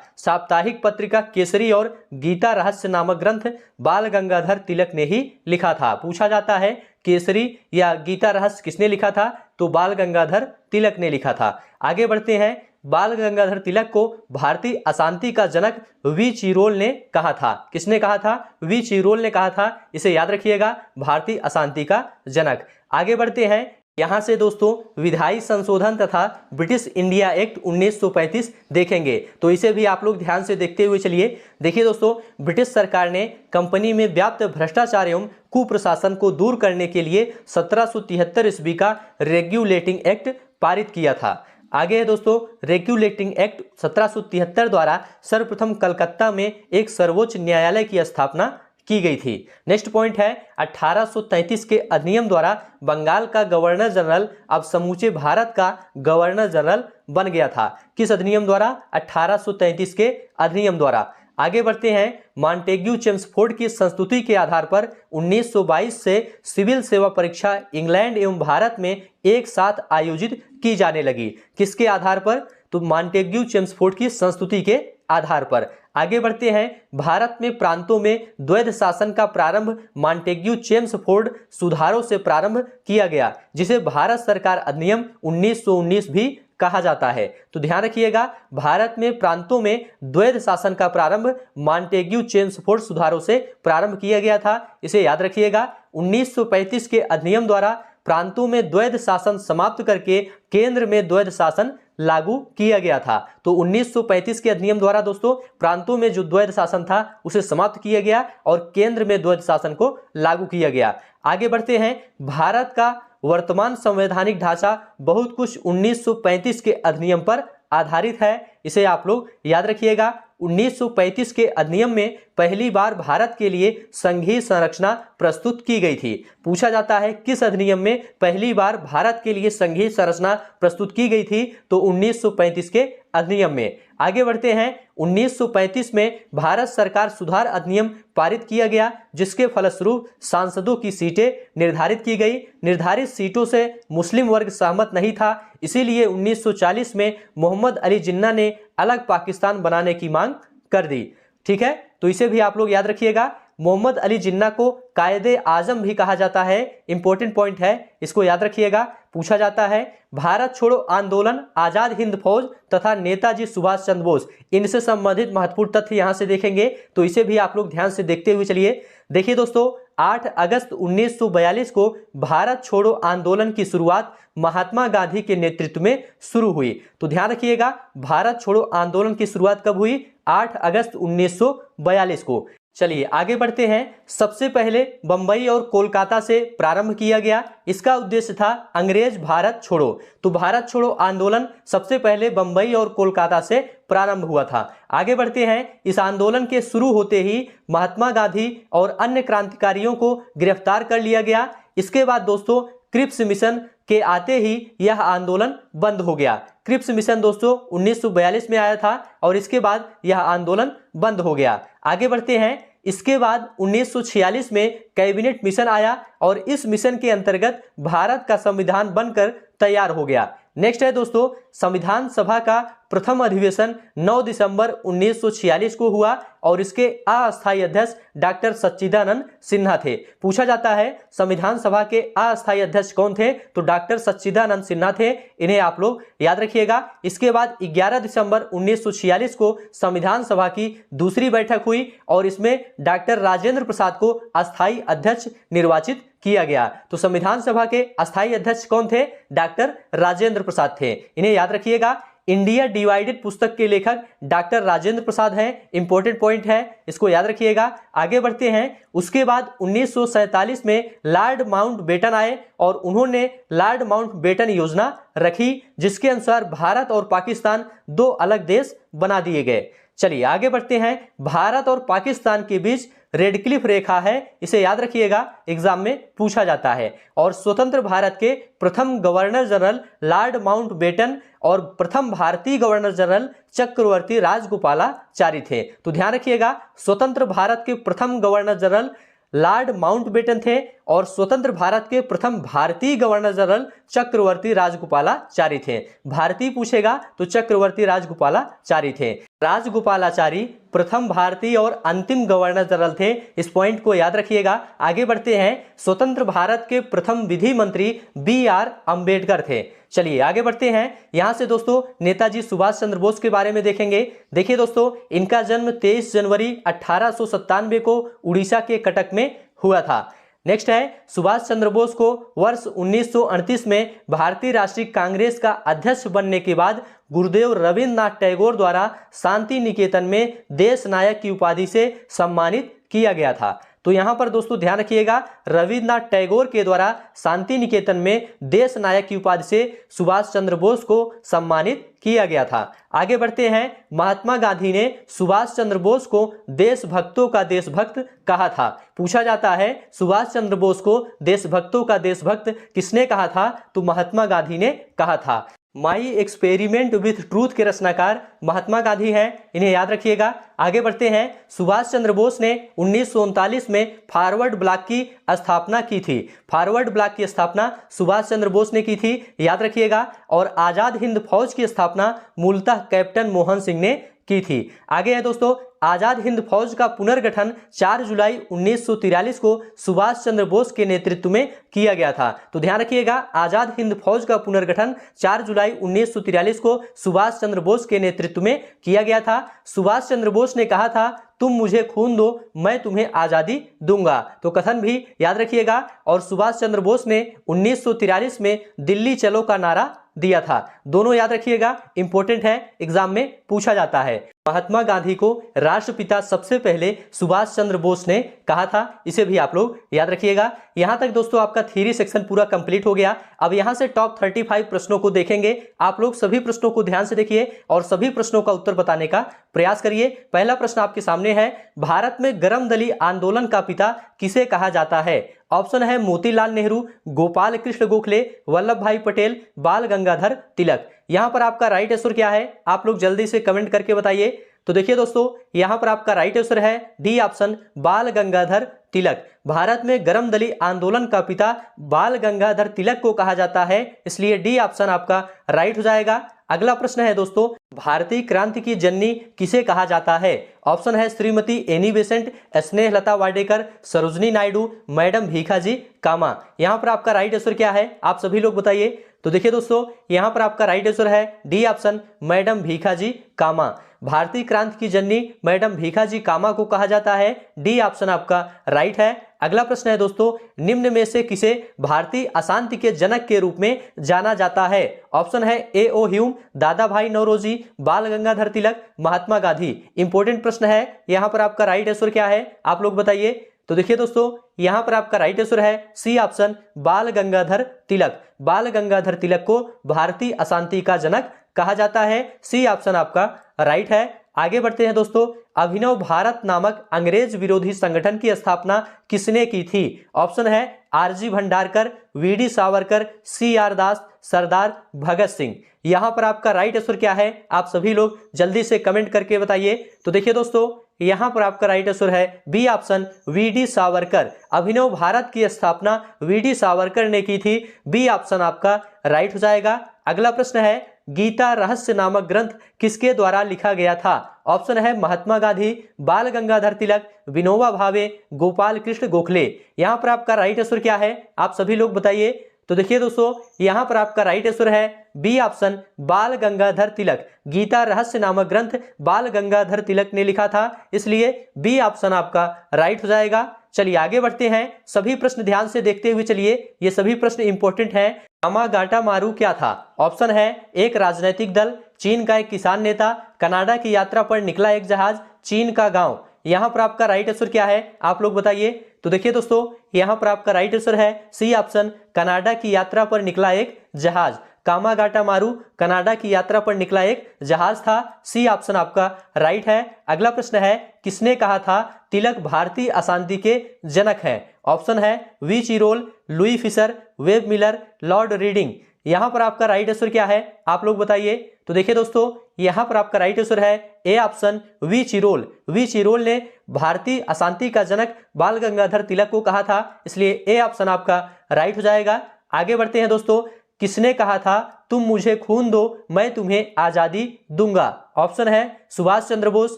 साप्ताहिक पत्रिका केसरी और गीता रहस्य नामक ग्रंथ बाल गंगाधर तिलक ने ही लिखा था। पूछा जाता है केसरी या गीता रहस्य किसने लिखा था, तो बाल गंगाधर तिलक ने लिखा था। आगे बढ़ते हैं, बाल गंगाधर तिलक को भारतीय अशांति का जनक वी चिरोल ने कहा था। किसने कहा था, वी चिरोल ने कहा था, इसे याद रखिएगा, भारतीय अशांति का जनक। आगे बढ़ते हैं, यहां से दोस्तों विधायी संशोधन तथा ब्रिटिश इंडिया एक्ट 1935 देखेंगे, तो इसे भी आप लोग ध्यान से देखते हुए चलिए। देखिए दोस्तों, ब्रिटिश सरकार ने कंपनी में व्याप्त भ्रष्टाचार एवं कुप्रशासन को दूर करने के लिए 1773 ईस्वी का रेगुलेटिंग एक्ट पारित किया था। आगे है दोस्तों, रेगुलेटिंग एक्ट 1773 द्वारा सर्वप्रथम कलकत्ता में एक सर्वोच्च न्यायालय की स्थापना की गई थी। नेक्स्ट पॉइंट है, 1833 के अधिनियम द्वारा बंगाल का गवर्नर जनरल अब समूचे भारत का गवर्नर जनरल बन गया था। किस अधिनियम द्वारा, 1833 के अधिनियम द्वारा। आगे बढ़ते हैं, मॉन्टेग्यू चेम्सफोर्ड की संस्तुति के आधार पर 1922 से सिविल सेवा परीक्षा इंग्लैंड एवं भारत में एक साथ आयोजित की जाने लगी। किसके आधार पर, तो मॉन्टेग्यू चेम्सफोर्ड की संस्तुति के आधार पर। आगे बढ़ते हैं, भारत में प्रांतों में द्वैध शासन का प्रारंभ मॉन्टेग्यू चेम्सफोर्ड सुधारों से प्रारंभ किया गया, जिसे भारत सरकार अधिनियम 1919 भी कहा जाता है। तो ध्यान रखिएगा, भारत में प्रांतों में द्वैध शासन का प्रारंभ मॉन्टेग्यू चेम्सफोर्ड सुधारों से प्रारंभ किया गया था, इसे याद रखिएगा। 1935 के अधिनियम द्वारा प्रांतों में द्वैध शासन समाप्त करके केंद्र में द्वैध शासन लागू किया गया था। तो 1935 के अधिनियम द्वारा दोस्तों प्रांतों में जो द्वैध शासन था उसे समाप्त किया गया और केंद्र में द्वैध शासन को लागू किया गया। आगे बढ़ते हैं, भारत का वर्तमान संवैधानिक ढांचा बहुत कुछ 1935 के अधिनियम पर आधारित है, इसे आप लोग याद रखिएगा। 1935 के अधिनियम में पहली बार भारत के लिए संघीय संरचना प्रस्तुत की गई थी। पूछा जाता है किस अधिनियम में पहली बार भारत के लिए संघीय संरचना प्रस्तुत की गई थी, तो 1935 के अधिनियम में। आगे बढ़ते हैं, 1935 में भारत सरकार सुधार अधिनियम पारित किया गया, जिसके फलस्वरूप सांसदों की सीटें निर्धारित की गई। निर्धारित सीटों से मुस्लिम वर्ग सहमत नहीं था, इसीलिए 1940 में मोहम्मद अली जिन्ना ने अलग पाकिस्तान बनाने की मांग कर दी। ठीक है, तो इसे भी आप लोग याद रखिएगा। मोहम्मद अली जिन्ना को कायदे आजम भी कहा जाता है, इंपॉर्टेंट पॉइंट है, इसको याद रखिएगा। पूछा जाता है भारत छोड़ो आंदोलन, आजाद हिंद फौज तथा नेताजी सुभाष चंद्र बोस, इनसे संबंधित महत्वपूर्ण तथ्य यहां से देखेंगे, तो इसे भी आप लोग ध्यान से देखते हुए चलिए। देखिए दोस्तों, 8 अगस्त 1942 को भारत छोड़ो आंदोलन की शुरुआत महात्मा गांधी के नेतृत्व में शुरू हुई। तो ध्यान रखिएगा, भारत छोड़ो आंदोलन की शुरुआत कब हुई? 8 अगस्त 1942 को। चलिए आगे बढ़ते हैं। सबसे पहले बंबई और कोलकाता से प्रारंभ किया गया। इसका उद्देश्य था अंग्रेज भारत छोड़ो। तो भारत छोड़ो आंदोलन सबसे पहले बंबई और कोलकाता से प्रारंभ हुआ था। आगे बढ़ते हैं। इस आंदोलन के शुरू होते ही महात्मा गांधी और अन्य क्रांतिकारियों को गिरफ्तार कर लिया गया। इसके बाद दोस्तों क्रिप्स मिशन के आते ही यह आंदोलन बंद हो गया। क्रिप्स मिशन दोस्तों 1942 में आया था और इसके बाद यह आंदोलन बंद हो गया। आगे बढ़ते हैं। इसके बाद 1946 में कैबिनेट मिशन आया और इस मिशन के अंतर्गत भारत का संविधान बनकर तैयार हो गया। नेक्स्ट है दोस्तों, संविधान सभा का प्रथम अधिवेशन 9 दिसंबर 1946 को हुआ और इसके अस्थायी अध्यक्ष डॉक्टर सच्चिदानंद सिन्हा थे। पूछा जाता है संविधान सभा के अस्थायी अध्यक्ष कौन थे? तो डॉक्टर सच्चिदानंद सिन्हा थे। इन्हें आप लोग याद रखिएगा। इसके बाद 11 दिसंबर 1946 को संविधान सभा की दूसरी बैठक हुई और इसमें डॉक्टर राजेंद्र प्रसाद को अस्थायी अध्यक्ष निर्वाचित किया गया। तो संविधान सभा के अस्थायी अध्यक्ष कौन थे? डॉक्टर राजेंद्र प्रसाद थे। इन्हें याद रखिएगा। इंडिया डिवाइडेड पुस्तक के लेखक डॉक्टर राजेंद्र प्रसाद हैं। इंपॉर्टेंट पॉइंट है, इसको याद रखिएगा। आगे बढ़ते हैं। उसके बाद 1947 में लॉर्ड माउंटबेटन आए और उन्होंने लॉर्ड माउंटबेटन योजना रखी, जिसके अनुसार भारत और पाकिस्तान दो अलग देश बना दिए गए। चलिए आगे बढ़ते हैं। भारत और पाकिस्तान के बीच रेडक्लिफ रेखा है, इसे याद रखिएगा, एग्जाम में पूछा जाता है। और स्वतंत्र भारत के प्रथम गवर्नर जनरल लॉर्ड माउंटबेटन और प्रथम भारतीय गवर्नर जनरल चक्रवर्ती राजगोपालाचारी थे। तो ध्यान रखिएगा, स्वतंत्र भारत के प्रथम गवर्नर जनरल लॉर्ड माउंटबेटन थे और स्वतंत्र भारत के प्रथम भारतीय गवर्नर जनरल चक्रवर्ती राजगोपालाचारी थे। भारतीय पूछेगा तो चक्रवर्ती राजगोपालाचारी थे। राजगोपालाचारी प्रथम भारतीय और अंतिम गवर्नर जनरल थे। इस पॉइंट को याद रखिएगा। आगे बढ़ते हैं। स्वतंत्र भारत के प्रथम विधि मंत्री BR अंबेडकर थे। चलिए आगे बढ़ते हैं। यहां से दोस्तों नेताजी सुभाष चंद्र बोस के बारे में देखेंगे। देखिए दोस्तों, इनका जन्म 23 जनवरी 1897 को उड़ीसा के कटक में हुआ था। नेक्स्ट है, सुभाष चंद्र बोस को वर्ष 1938 में भारतीय राष्ट्रीय कांग्रेस का अध्यक्ष बनने के बाद गुरुदेव रविंद्रनाथ टैगोर द्वारा शांति निकेतन में देश नायक की उपाधि से सम्मानित किया गया था। तो यहां पर दोस्तों ध्यान रखिएगा, रविंद्रनाथ टैगोर के द्वारा शांति निकेतन में देश नायक की उपाधि से सुभाष चंद्र बोस को सम्मानित किया गया था। आगे बढ़ते हैं। महात्मा गांधी ने सुभाष चंद्र बोस को देशभक्तों का देशभक्त कहा था। पूछा जाता है सुभाष चंद्र बोस को देशभक्तों का देशभक्त किसने कहा था? तो महात्मा गांधी ने कहा था। माई एक्सपेरिमेंट विथ ट्रूथ के रचनाकार महात्मा गांधी हैं। इन्हें याद रखिएगा। आगे बढ़ते हैं। सुभाष चंद्र बोस ने 1939 में फॉरवर्ड ब्लॉक की स्थापना की थी। फॉरवर्ड ब्लॉक की स्थापना सुभाष चंद्र बोस ने की थी, याद रखिएगा। और आजाद हिंद फौज की स्थापना मूलतः कैप्टन मोहन सिंह ने की थी। आगे है दोस्तों, आजाद हिंद फौज का पुनर्गठन 4 जुलाई 1943 को सुभाष चंद्र बोस के नेतृत्व में किया गया था। तो ध्यान रखिएगा, आजाद हिंद फौज का पुनर्गठन 4 जुलाई 1943 को सुभाष चंद्र बोस के नेतृत्व में किया गया था। सुभाष चंद्र बोस ने कहा था, तुम मुझे खून दो, मैं तुम्हें आजादी दूंगा। तो कथन भी याद रखिएगा। और सुभाष चंद्र बोस ने 1943 में दिल्ली चलो का नारा दिया था। दोनों याद रखिएगा, इंपॉर्टेंट है, एग्जाम में पूछा जाता है। महात्मा गांधी को राष्ट्रपिता सबसे पहले सुभाष चंद्र बोस ने कहा था, इसे भी आप लोग याद रखिएगा। यहां तक दोस्तों आपका थ्योरी सेक्शन पूरा कंप्लीट हो गया। अब यहां से टॉप 35 प्रश्नों को देखेंगे। आप लोग सभी प्रश्नों को ध्यान से देखिए और सभी प्रश्नों का उत्तर बताने का प्रयास करिए। पहला प्रश्न आपके सामने है, भारत में गर्म दली आंदोलन का पिता किसे कहा जाता है? ऑप्शन है मोतीलाल नेहरू, गोपाल कृष्ण गोखले, वल्लभ भाई पटेल, बाल गंगाधर तिलक। यहां पर आपका राइट आंसर क्या है? आप लोग जल्दी से कमेंट करके बताइए। तो देखिए दोस्तों, यहां पर आपका राइट आंसर है डी ऑप्शन, बाल गंगाधर तिलक। भारत में गर्म दली आंदोलन का पिता बाल गंगाधर तिलक को कहा जाता है, इसलिए डी ऑप्शन आपका राइट हो जाएगा। अगला प्रश्न है दोस्तों, भारतीय क्रांति की जननी किसे कहा जाता है? ऑप्शन है Shrimati Annie Besant, Snehlata Wadekar, Sarojini Naidu, madam Bhikaji Cama. यहां पर आपका राइट आंसर क्या है? आप सभी लोग बताइए। तो देखिए दोस्तों, यहां पर आपका राइट आंसर है डी ऑप्शन, मैडम भीखाजी कामा। भारतीय क्रांति की जननी मैडम भीखाजी कामा को कहा जाता है, डी ऑप्शन आपका राइट है। अगला प्रश्न है दोस्तों, निम्न में से किसे भारतीय अशांति के जनक के रूप में जाना जाता है? ऑप्शन है ए ओ ह्यूम, दादा भाई नौरोजी, बाल गंगाधर तिलक, महात्मा गांधी। इंपॉर्टेंट प्रश्न है, यहां पर आपका राइट आंसर क्या है आप लोग बताइए। तो देखिए दोस्तों, यहां पर आपका राइट आंसर है सी ऑप्शन, बाल गंगाधर तिलक। बाल गंगाधर तिलक को भारतीय अशांति का जनक कहा जाता है। सी ऑप्शन आपका राइट है। आगे बढ़ते हैं दोस्तों, अभिनव भारत नामक अंग्रेज विरोधी संगठन की स्थापना किसने की थी? ऑप्शन है RG Bhandarkar, VD Savarkar, C R Das, Sardar Bhagat Singh. यहां पर आपका राइट आंसर क्या है आप सभी लोग जल्दी से कमेंट करके बताइए। तो देखिए दोस्तों, यहां पर आपका राइट आंसर है बी ऑप्शन, वीडी सावरकर। अभिनव भारत की स्थापना वीडी सावरकर ने की थी। बी ऑप्शन आपका राइट हो जाएगा। अगला प्रश्न है, गीता रहस्य नामक ग्रंथ किसके द्वारा लिखा गया था? ऑप्शन है महात्मा गांधी, बाल गंगाधर तिलक, विनोबा भावे, गोपाल कृष्ण गोखले। यहां पर आपका राइट आंसर क्या है आप सभी लोग बताइए। तो देखिए दोस्तों, यहां पर आपका राइट आंसर है बी ऑप्शन, बाल गंगाधर तिलक। गीता रहस्य नामक ग्रंथ बाल गंगाधर तिलक ने लिखा था, इसलिए बी ऑप्शन आपका राइट हो जाएगा। चलिए आगे बढ़ते हैं, सभी प्रश्न ध्यान से देखते हुए चलिए, ये सभी प्रश्न इंपॉर्टेंट हैं। यामागाटामारू क्या था? ऑप्शन है एक राजनीतिक दल, चीन का एक किसान नेता, कनाडा की यात्रा पर निकला एक जहाज, चीन का गांव। यहां पर आपका राइट आंसर क्या है आप लोग बताइए। तो देखिए दोस्तों, यहां पर आपका राइट आंसर है सी ऑप्शन, कनाडा की यात्रा पर निकला एक जहाज। यामागाटामारू कनाडा की यात्रा पर निकला एक जहाज था। सी ऑप्शन आपका राइट है। अगला प्रश्न है, किसने कहा था तिलक भारतीय अशांति के जनक हैं? ऑप्शन है V Chirol, Louis Fischer, Webb Miller, Lord Reading. यहां पर आपका राइट आंसर क्या है आप लोग बताइए। तो देखिए दोस्तों, यहां पर आपका राइट आंसर है A option, V Chirol. V Chirol ने भारतीय अशांति का जनक बाल गंगाधर तिलक को कहा था, इसलिए ए ऑप्शन आपका राइट हो जाएगा। आगे बढ़ते हैं दोस्तों, किसने कहा था तुम मुझे खून दो मैं तुम्हें आजादी दूंगा? ऑप्शन है सुभाष चंद्र बोस,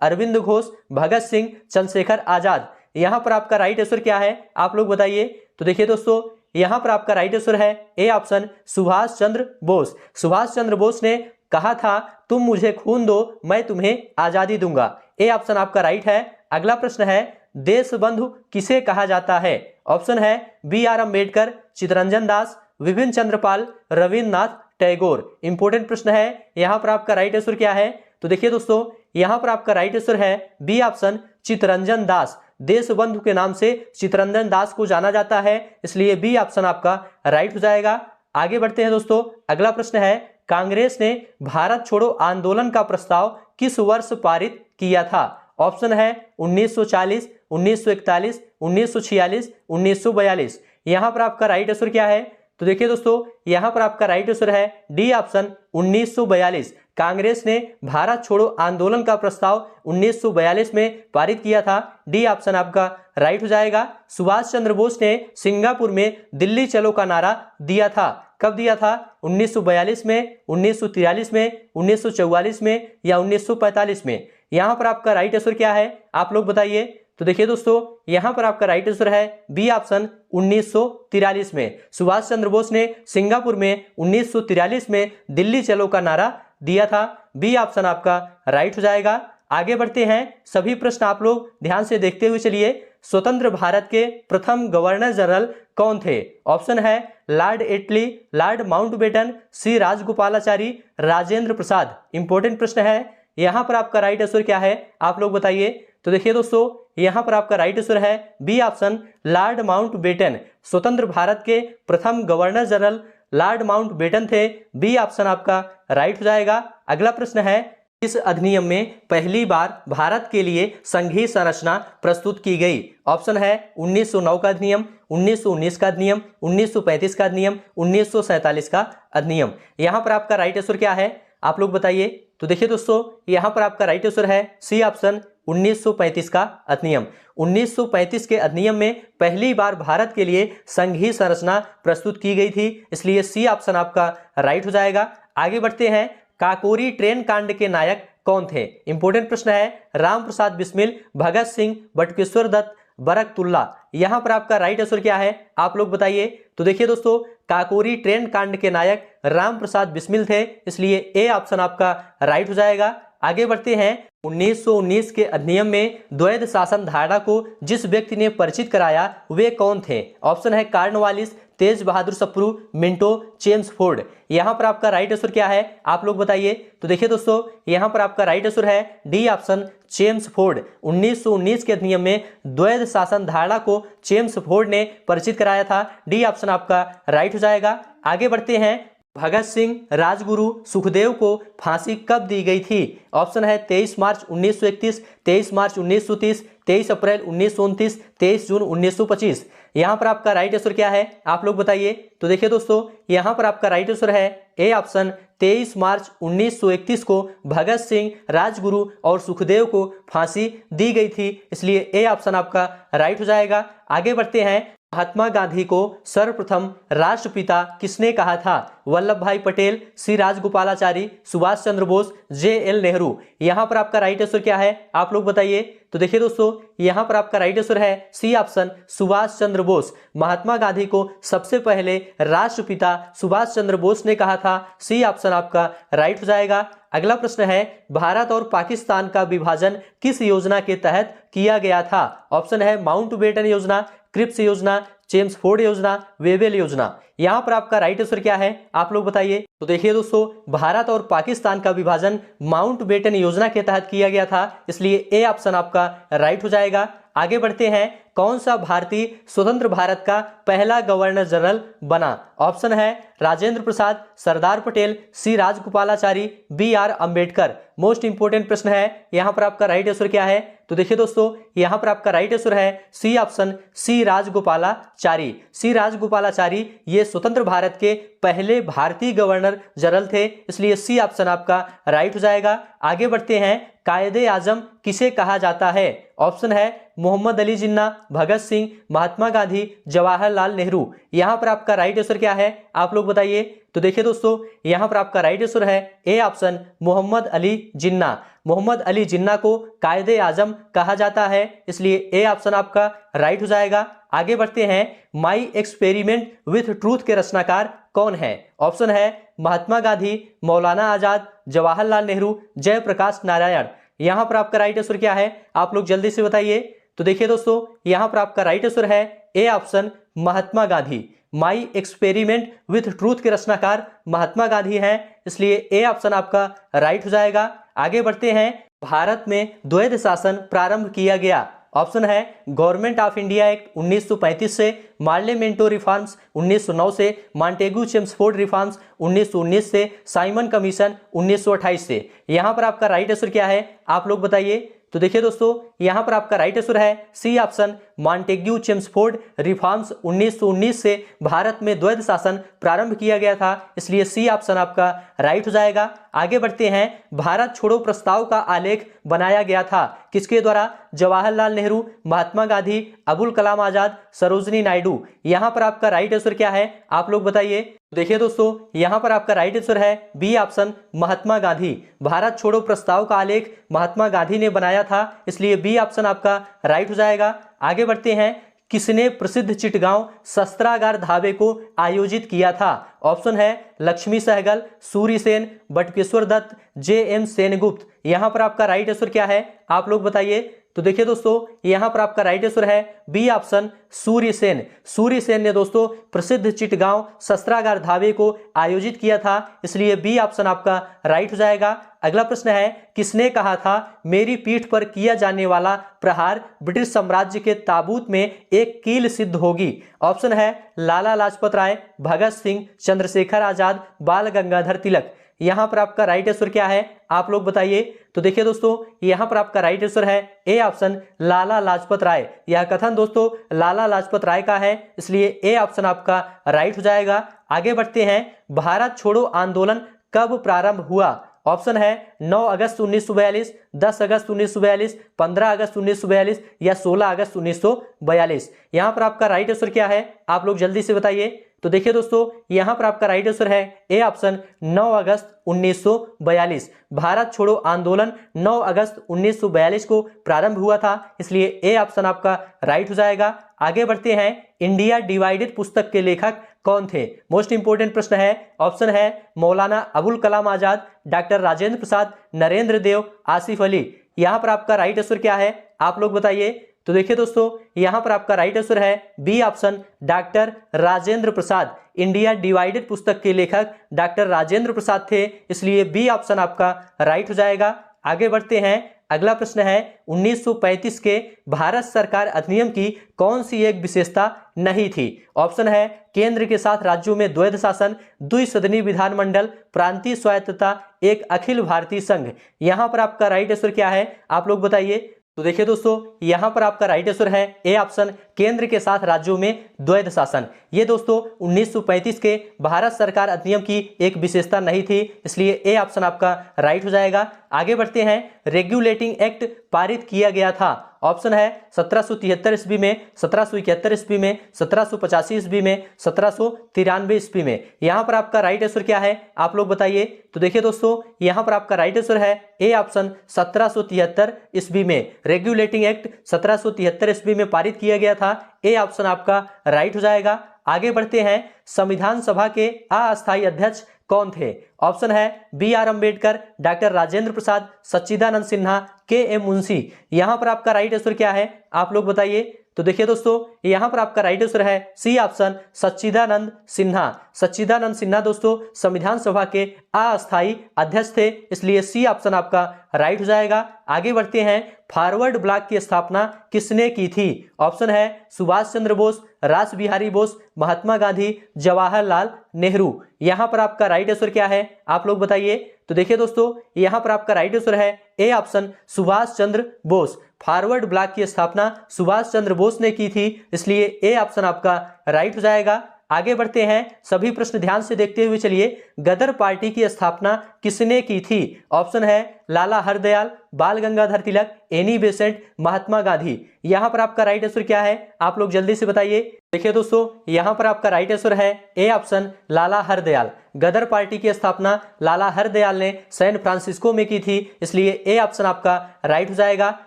अरविंद घोष, भगत सिंह, चंद्रशेखर आजाद। यहां पर आपका राइट आंसर क्या है आप लोग बताइए। तो देखिए दोस्तों, यहां पर आपका राइट आंसर है ए ऑप्शन, सुभाष चंद्र बोस। सुभाष चंद्र बोस ने कहा था तुम मुझे खून दो मैं तुम्हें आजादी दूंगा। ए ऑप्शन आपका राइट है। अगला प्रश्न है, देशबंधु किसे कहा जाता है? ऑप्शन है B R Ambedkar, Chittaranjan Das, Vipin Chandrapal, Rabindranath Tagore. Important प्रश्न है, यहां पर आपका राइट आंसर क्या है? तो देखिए दोस्तों, यहां पर आपका राइट आंसर है बी ऑप्शन, चित्तरंजन दास। देशबंधु के नाम से चित्तरंजन दास को जाना जाता है, इसलिए बी ऑप्शन आपका राइट हो जाएगा। आगे बढ़ते हैं दोस्तों, अगला प्रश्न है, कांग्रेस ने भारत छोड़ो आंदोलन का प्रस्ताव किस वर्ष पारित किया था? ऑप्शन है 1940, 1941, 1946, 1942। यहां पर आपका राइट आंसर क्या है? तो देखिए दोस्तों, यहां पर आपका राइट आंसर है डी ऑप्शन, 1942। कांग्रेस ने भारत छोड़ो आंदोलन का प्रस्ताव 1942 में पारित किया था। डी ऑप्शन आपका राइट हो जाएगा। सुभाष चंद्र बोस ने सिंगापुर में दिल्ली चलो का नारा दिया था। कब दिया था? 1942 में, 1943 में, 1944 में या 1945 में? यहां पर आपका राइट आंसर क्या है आप लोग बताइए। तो देखिए दोस्तों, यहां पर आपका राइट आंसर है बी ऑप्शन, 1943 में। सुभाष चंद्र बोस ने सिंगापुर में 1943 में दिल्ली चलो का नारा दिया था। बी ऑप्शन आपका राइट हो जाएगा। आगे बढ़ते हैं, सभी प्रश्न आप लोग ध्यान से देखते हुए चलिए। स्वतंत्र भारत के प्रथम गवर्नर जनरल कौन थे? ऑप्शन है लॉर्ड एटली, लॉर्ड माउंटबेटन, सी राजगोपालाचारी, राजेंद्र प्रसाद। इंपॉर्टेंट प्रश्न है, यहां पर आपका राइट आंसर क्या है आप लोग बताइए। तो देखिए दोस्तों, यहां पर आपका राइट आंसर है बी ऑप्शन, लॉर्ड माउंटबेटन। स्वतंत्र भारत के प्रथम गवर्नर जनरल लॉर्ड माउंटबेटन थे। बी ऑप्शन आपका राइट हो जाएगा। अगला प्रश्न है, इस अधिनियम में पहली बार भारत के लिए संघीय संरचना प्रस्तुत की गई? ऑप्शन है 1909 का अधिनियम, 1919 का अधिनियम, 1935 का अधिनियम, 1947 का अधिनियम। यहां पर आपका राइट आंसर क्या है आप लोग बताइए। तो देखिए दोस्तों, यहां पर आपका राइट आंसर है सी ऑप्शन, 1935 का अधिनियम। 1935 के अधिनियम में पहली बार भारत के लिए संघीय संरचना प्रस्तुत की गई थी, इसलिए सी ऑप्शन आपका राइट हो जाएगा। आगे बढ़ते हैं, काकोरी ट्रेन कांड के नायक कौन थे? इंपॉर्टेंट प्रश्न है। राम प्रसाद बिस्मिल, भगत सिंह, बटुकेश्वर दत्त, बरकतुल्ला। यहां पर आपका राइट आंसर क्या है आप लोग बताइए। तो देखिए दोस्तों, काकोरी ट्रेन कांड के नायक राम प्रसाद बिस्मिल थे, इसलिए ए ऑप्शन आपका राइट हो जाएगा। आगे बढ़ते हैं। 1919 के अधिनियम में द्वैध शासन धारणा को जिस व्यक्ति ने परिचित कराया वे कौन थे? ऑप्शन है कॉर्नवालिस, तेज बहादुर सप्रू, मिंटो, चेम्सफोर्ड। यहाँ पर आपका राइट आंसर क्या है आप लोग बताइए। तो देखिए दोस्तों, यहाँ पर आपका राइट आंसर है डी ऑप्शन, चेम्सफोर्ड। 1919 के अधिनियम में द्वैध शासन धारणा को चेम्सफोर्ड ने परिचित कराया था। डी ऑप्शन आपका राइट हो जाएगा। आगे बढ़ते हैं। भगत सिंह, राजगुरु, सुखदेव को फांसी कब दी गई थी? ऑप्शन है 23 मार्च 1931, 23 मार्च 1930, 23 अप्रैल 1929, 23 जून 1925। यहाँ पर आपका राइट आंसर क्या है आप लोग बताइए। तो देखिए दोस्तों, यहाँ पर आपका राइट आंसर है ए ऑप्शन, 23 मार्च 1931 को भगत सिंह, राजगुरु और सुखदेव को फांसी दी गई थी, इसलिए ए ऑप्शन आपका राइट हो जाएगा। आगे बढ़ते हैं। महात्मा गांधी को सर्वप्रथम राष्ट्रपिता किसने कहा था? वल्लभ भाई पटेल, सी राजगोपालाचारी, सुभाष चंद्र बोस, जे.एल. नेहरू। यहाँ पर आपका राइट आंसर क्या है आप लोग बताइए। तो देखिए दोस्तों, यहाँ पर आपका राइट आंसर है सी ऑप्शन, सुभाष चंद्र बोस। महात्मा गांधी को सबसे पहले राष्ट्रपिता सुभाष चंद्र बोस ने कहा था। सी ऑप्शन आपका राइट हो जाएगा। अगला प्रश्न है। भारत और पाकिस्तान का विभाजन किस योजना के तहत किया गया था? ऑप्शन है माउंटबेटन योजना, क्रिप्स योजना, चेम्सफोर्ड योजना, वेवेल योजना। यहाँ पर आपका राइट आंसर क्या है आप लोग बताइए। तो देखिए दोस्तों, भारत और पाकिस्तान का विभाजन माउंटबेटन योजना के तहत किया गया था, इसलिए ए ऑप्शन आपका राइट हो जाएगा। आगे बढ़ते हैं। कौन सा भारतीय स्वतंत्र भारत का पहला गवर्नर जनरल बना? ऑप्शन है Rajendra Prasad, Sardar Patel, C Rajagopalachari, B R. Ambedkar. Most important प्रश्न है, यहाँ पर आपका राइट आंसर क्या है? तो देखिए दोस्तों, यहाँ पर आपका राइट आंसर है सी ऑप्शन, सी राजगोपालाचारी। सी राजगोपालाचारी ये स्वतंत्र भारत के पहले भारतीय गवर्नर जनरल थे, इसलिए सी ऑप्शन आपका राइट हो जाएगा। आगे बढ़ते हैं। कायदे आजम किसे कहा जाता है? ऑप्शन है मोहम्मद अली जिन्ना, भगत सिंह, महात्मा गांधी, जवाहरलाल नेहरू। यहाँ पर आपका राइट आंसर क्या है आप लोग बताइए। तो देखिए दोस्तों, यहाँ पर आपका राइट आंसर है ए ऑप्शन, मोहम्मद अली जिन्ना। मोहम्मद अली जिन्ना को कायदे आजम कहा जाता है, इसलिए ए ऑप्शन आपका राइट हो जाएगा। आगे बढ़ते हैं। माई एक्सपेरिमेंट विथ ट्रूथ के रचनाकार कौन है? ऑप्शन है महात्मा गांधी, मौलाना आजाद, जवाहरलाल नेहरू, जयप्रकाश नारायण। यहाँ पर आपका राइट आंसर क्या है आप लोग जल्दी से बताइए। तो देखिए दोस्तों, यहाँ पर आपका राइट आंसर है A option, Mahatma Gandhi. My experiment with truth के रचनाकार महात्मा गांधी हैं, इसलिए ए ऑप्शन आपका राइट हो जाएगा। आगे बढ़ते हैं। भारत में द्वैध शासन प्रारंभ किया गया। ऑप्शन है गवर्नमेंट ऑफ इंडिया एक्ट 1935 से, मार्लियामेंटो रिफॉर्म्स 1909 से, मॉन्टेगू चेम्सफोर्ड रिफॉर्म्स 1919 से, साइमन कमीशन 1928 से। यहाँ पर आपका राइट आंसर क्या है आप लोग बताइए। तो देखिए दोस्तों, यहाँ पर आपका राइट आंसर है C option, Montagu Chelmsford reforms 1919 से भारत में द्वैध शासन प्रारंभ किया गया था, इसलिए सी ऑप्शन आपका राइट हो जाएगा। आगे बढ़ते हैं। भारत छोड़ो प्रस्ताव का आलेख बनाया गया था किसके द्वारा? जवाहरलाल नेहरू, महात्मा गांधी, अबुल कलाम आजाद, सरोजिनी नायडू। यहाँ पर आपका राइट आंसर क्या है आप लोग बताइए। देखिए दोस्तों, यहाँ पर आपका राइट आंसर है बी ऑप्शन, महात्मा गांधी। भारत छोड़ो प्रस्ताव का आलेख महात्मा गांधी ने बनाया था, इसलिए बी ऑप्शन आपका राइट हो जाएगा। आगे बढ़ते हैं। किसने प्रसिद्ध चिटगांव शस्त्रागार धाबे को आयोजित किया था? ऑप्शन है लक्ष्मी सहगल, सूर्य सेन, बटुकेश्वर दत्त, जे.एम. सेनगुप्त। यहाँ पर आपका राइट आंसर क्या है आप लोग बताइए। तो देखिए दोस्तों, यहाँ पर आपका राइट आंसर है बी ऑप्शन, सूर्य सेन। सूर्य सेन ने दोस्तों प्रसिद्ध चिटगांव शस्त्रागार धाबे को आयोजित किया था, इसलिए बी ऑप्शन आपका राइट हो जाएगा। अगला प्रश्न है। किसने कहा था मेरी पीठ पर किया जाने वाला प्रहार ब्रिटिश साम्राज्य के ताबूत में एक कील सिद्ध होगी? ऑप्शन है लाला लाजपत राय, भगत सिंह, चंद्रशेखर आजाद, बाल गंगाधर तिलक। यहाँ पर आपका राइट आंसर क्या है आप लोग बताइए। तो देखिए दोस्तों, यहाँ पर आपका राइट आंसर है ए ऑप्शन, लाला लाजपत राय। यह कथन दोस्तों लाला लाजपत राय का है, इसलिए ए ऑप्शन आपका राइट हो जाएगा। आगे बढ़ते हैं। भारत छोड़ो आंदोलन कब प्रारंभ हुआ? ऑप्शन है 9 अगस्त 1942, 10 अगस्त 1942, 15 अगस्त 1942 या 16 अगस्त 1942। यहाँ पर आपका राइट आंसर क्या है आप लोग जल्दी से बताइए। तो देखिए दोस्तों, यहाँ पर आपका राइट आंसर है ए ऑप्शन, 9 अगस्त 1942। भारत छोड़ो आंदोलन 9 अगस्त 1942 को प्रारंभ हुआ था, इसलिए ए ऑप्शन आपका राइट हो जाएगा। आगे बढ़ते हैं। इंडिया डिवाइडेड पुस्तक के लेखक कौन थे? मोस्ट इंपोर्टेंट प्रश्न है। ऑप्शन है मौलाना अबुल कलाम आजाद, डॉक्टर राजेंद्र प्रसाद, नरेंद्र देव, आसिफ अली। यहां पर आपका राइट आंसर क्या है, आप लोग बताइए। तो देखिए दोस्तों, यहां पर आपका राइट आंसर है बी ऑप्शन, डॉक्टर राजेंद्र प्रसाद। इंडिया डिवाइडेड पुस्तक के लेखक डॉक्टर राजेंद्र प्रसाद थे, इसलिए बी ऑप्शन आपका राइट हो जाएगा। आगे बढ़ते हैं। अगला प्रश्न है 1935 के भारत सरकार अधिनियम की कौन सी एक विशेषता नहीं थी? ऑप्शन है केंद्र के साथ राज्यों में द्वैध शासन, द्विसदनीय विधानमंडल, प्रांतीय स्वायत्तता, एक अखिल भारतीय संघ। यहां पर आपका राइट आंसर क्या है, आप लोग बताइए। तो देखिए दोस्तों, यहां पर आपका राइट आंसर है ए ऑप्शन, केंद्र के साथ राज्यों में द्वैध शासन। ये दोस्तों 1935 के भारत सरकार अधिनियम की एक विशेषता नहीं थी, इसलिए ए ऑप्शन आपका राइट हो जाएगा। आगे बढ़ते हैं। रेगुलेटिंग एक्ट पारित किया गया था। ऑप्शन है 1773 ईस्वी में, 1771 ईस्वी में, 1785 ईस्वी में, 1793 ईस्वी में। यहां पर आपका राइट आंसर क्या है, आप लोग बताइए। तो देखिए दोस्तों, यहां पर आपका राइट आंसर है ए ऑप्शन, 1773 ईस्वी में। रेगुलेटिंग एक्ट 1773 ईस्वी में पारित किया गया था। ए ऑप्शन आपका राइट हो जाएगा। आगे बढ़ते हैं। संविधान सभा के अस्थायी अध्यक्ष कौन थे? ऑप्शन है B R Ambedkar, doctor Rajendra Prasad, Sachchidananda Sinha, K M Munshi. यहां पर आपका राइट आंसर क्या है, आप लोग बताइए। तो देखिए दोस्तों, यहां पर आपका राइट आंसर है सी ऑप्शन, सच्चिदानंद सिन्हा। सच्चिदानंद सिन्हा दोस्तों संविधान सभा के अस्थायी अध्यक्ष थे, इसलिए सी ऑप्शन आपका राइट हो जाएगा। आगे बढ़ते हैं। फॉरवर्ड ब्लॉक की स्थापना किसने की थी? ऑप्शन है सुभाष चंद्र बोस, रास बिहारी बोस, महात्मा गांधी, जवाहरलाल नेहरू। यहां पर आपका राइट आंसर क्या है, आप लोग बताइए। तो देखिए दोस्तों, यहां पर आपका राइट आंसर है A option, Subhash Chandra Bose. Forward block की स्थापना सुभाष चंद्र बोस ने की थी, इसलिए ए ऑप्शन आपका राइट हो जाएगा। आगे बढ़ते हैं। सभी प्रश्न ध्यान से देखते हुए चलिए। गदर पार्टी की स्थापना किसने की थी? ऑप्शन है लाला हरदयाल, बाल गंगाधर तिलक, एनी बेसेंट, महात्मा गांधी। यहां पर आपका राइट आंसर क्या है, आप लोग जल्दी से बताइए। देखिए दोस्तों, यहां पर आपका राइट आंसर है A option, Lala Hardayal. Ghadar party की स्थापना लाला हरदयाल ने सैन फ्रांसिस्को में की थी, इसलिए ए ऑप्शन आपका राइट हो जाएगा।